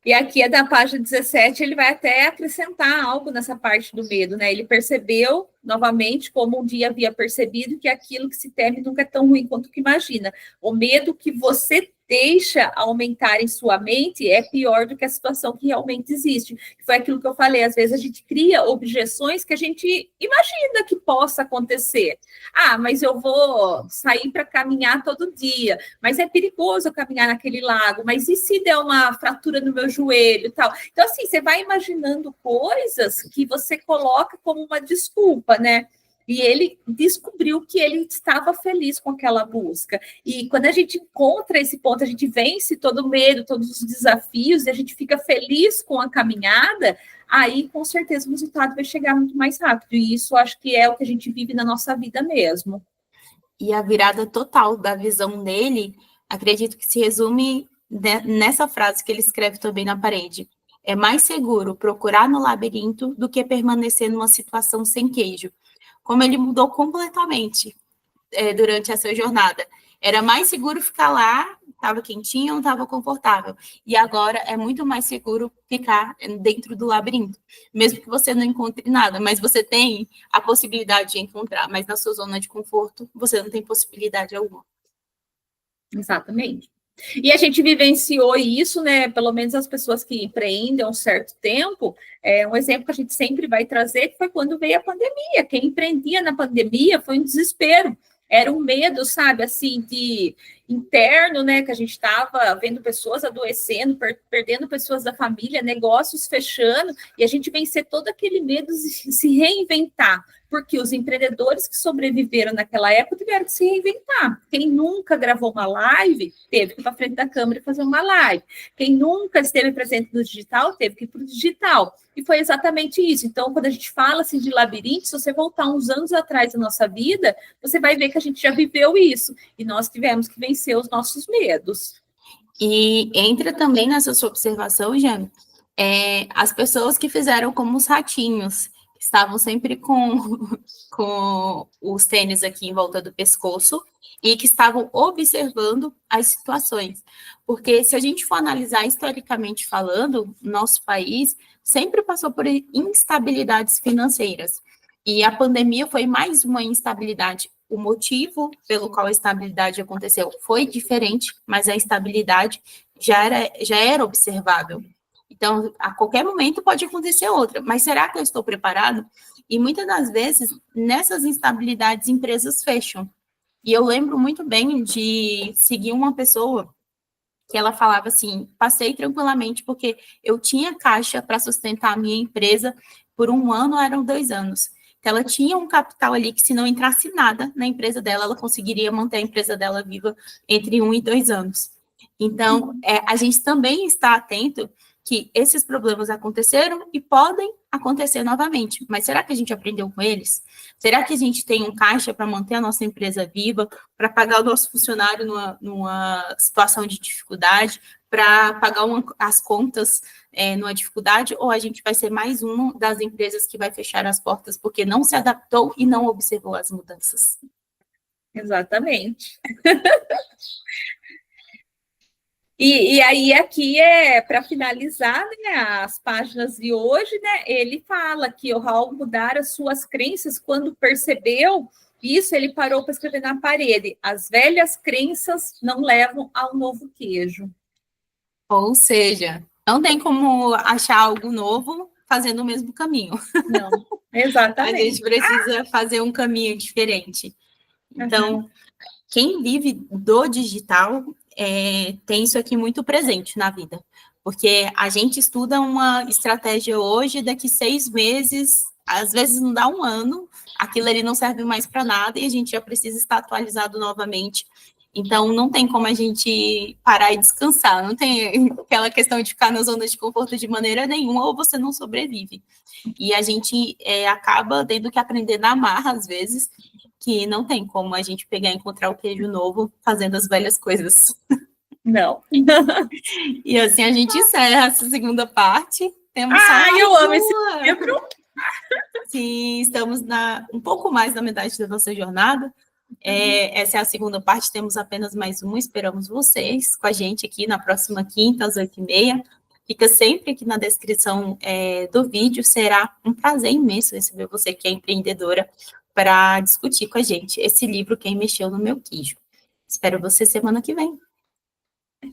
E aqui é da página 17, ele vai até acrescentar algo nessa parte do medo, né? Ele percebeu, novamente, como um dia havia percebido, que aquilo que se teme nunca é tão ruim quanto que imagina. O medo que você deixa aumentar em sua mente é pior do que a situação que realmente existe. Foi aquilo que eu falei, às vezes a gente cria objeções que a gente imagina que possa acontecer. Ah, mas eu vou sair para caminhar todo dia, mas é perigoso eu caminhar naquele lago, mas e se der uma fratura no meu joelho e tal? Então, assim, você vai imaginando coisas que você coloca como uma desculpa, né? E ele descobriu que ele estava feliz com aquela busca. E quando a gente encontra esse ponto, a gente vence todo o medo, todos os desafios, e a gente fica feliz com a caminhada, aí com certeza o resultado vai chegar muito mais rápido. E isso acho que é o que a gente vive na nossa vida mesmo. E a virada total da visão dele, acredito que se resume nessa frase que ele escreve também na parede. É mais seguro procurar no labirinto do que permanecer numa situação sem queijo. Como ele mudou completamente durante essa jornada. Era mais seguro ficar lá, estava quentinho, não estava confortável. E agora é muito mais seguro ficar dentro do labirinto. Mesmo que você não encontre nada, mas você tem a possibilidade de encontrar. Mas na sua zona de conforto, você não tem possibilidade alguma. Exatamente. E a gente vivenciou isso, né? Pelo menos as pessoas que empreendem há um certo tempo. Um exemplo que a gente sempre vai trazer que foi quando veio a pandemia. Quem empreendia na pandemia foi um desespero. Era um medo, sabe, assim, de interno, né? Que a gente estava vendo pessoas adoecendo, perdendo pessoas da família, negócios fechando, e a gente vencer todo aquele medo de se reinventar. Porque os empreendedores que sobreviveram naquela época tiveram que se reinventar. Quem nunca gravou uma live, teve que ir para frente da câmera e fazer uma live. Quem nunca esteve presente no digital, teve que ir para o digital. E foi exatamente isso. Então, quando a gente fala assim, de labirinto, se você voltar uns anos atrás da nossa vida, você vai ver que a gente já viveu isso. E nós tivemos que vencer os nossos medos. E entra também nessa sua observação, Jane, as pessoas que fizeram como os ratinhos, que estavam sempre com os tênis aqui em volta do pescoço e que estavam observando as situações. Porque se a gente for analisar historicamente falando, nosso país sempre passou por instabilidades financeiras. E a pandemia foi mais uma instabilidade. O motivo pelo qual a estabilidade aconteceu foi diferente, mas a estabilidade já era observável. Então, a qualquer momento pode acontecer outra. Mas será que eu estou preparado? E muitas das vezes, nessas instabilidades, empresas fecham. E eu lembro muito bem de seguir uma pessoa que ela falava assim, passei tranquilamente porque eu tinha caixa para sustentar a minha empresa por 1 ano, eram 2 anos. Então, ela tinha um capital ali que, se não entrasse nada na empresa dela, ela conseguiria manter a empresa dela viva entre 1 e 2 anos. Então, a gente também está atento que esses problemas aconteceram e podem acontecer novamente. Mas será que a gente aprendeu com eles? Será que a gente tem um caixa para manter a nossa empresa viva, para pagar o nosso funcionário numa situação de dificuldade, para pagar as contas numa dificuldade, ou a gente vai ser mais uma das empresas que vai fechar as portas porque não se adaptou e não observou as mudanças? Exatamente. E aí, aqui para finalizar, né, as páginas de hoje, né, ele fala que o Raul mudar as suas crenças quando percebeu isso, ele parou para escrever na parede: as velhas crenças não levam ao novo queijo. Ou seja, não tem como achar algo novo fazendo o mesmo caminho. Não, exatamente. A gente precisa fazer um caminho diferente. Então, quem vive do digital tem isso aqui muito presente na vida, porque a gente estuda uma estratégia hoje, daqui 6 meses, às vezes não dá 1 ano, aquilo ali não serve mais para nada e a gente já precisa estar atualizado novamente. Então, não tem como a gente parar e descansar, não tem aquela questão de ficar na zona de conforto de maneira nenhuma, ou você não sobrevive. E a gente acaba tendo que aprender na marra, às vezes, que não tem como a gente pegar e encontrar o queijo novo fazendo as velhas coisas. Não. E assim a gente encerra essa segunda parte. Temos eu amo esse livro. Sim, estamos um pouco mais da metade da nossa jornada. Essa é a segunda parte, temos apenas mais uma. Esperamos vocês com a gente aqui na próxima quinta, às 8h30. Fica sempre aqui na descrição do vídeo. Será um prazer imenso receber você que é empreendedora para discutir com a gente esse livro, Quem Mexeu no Meu Queijo. Espero você semana que vem.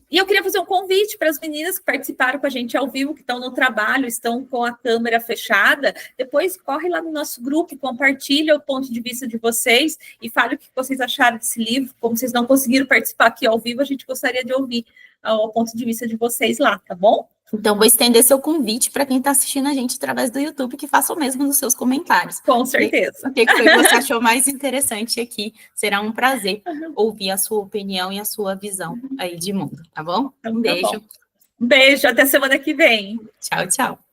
E eu queria fazer um convite para as meninas que participaram com a gente ao vivo, que estão no trabalho, estão com a câmera fechada. Depois corre lá no nosso grupo, compartilha o ponto de vista de vocês e fale o que vocês acharam desse livro. Como vocês não conseguiram participar aqui ao vivo, a gente gostaria de ouvir o ponto de vista de vocês lá, tá bom? Então, vou estender seu convite para quem está assistindo a gente através do YouTube, que faça o mesmo nos seus comentários. Com certeza. O que foi que você achou mais interessante aqui? Será um prazer ouvir a sua opinião e a sua visão aí de mundo, tá bom? Um beijo. Um beijo, até semana que vem. Tchau, tchau.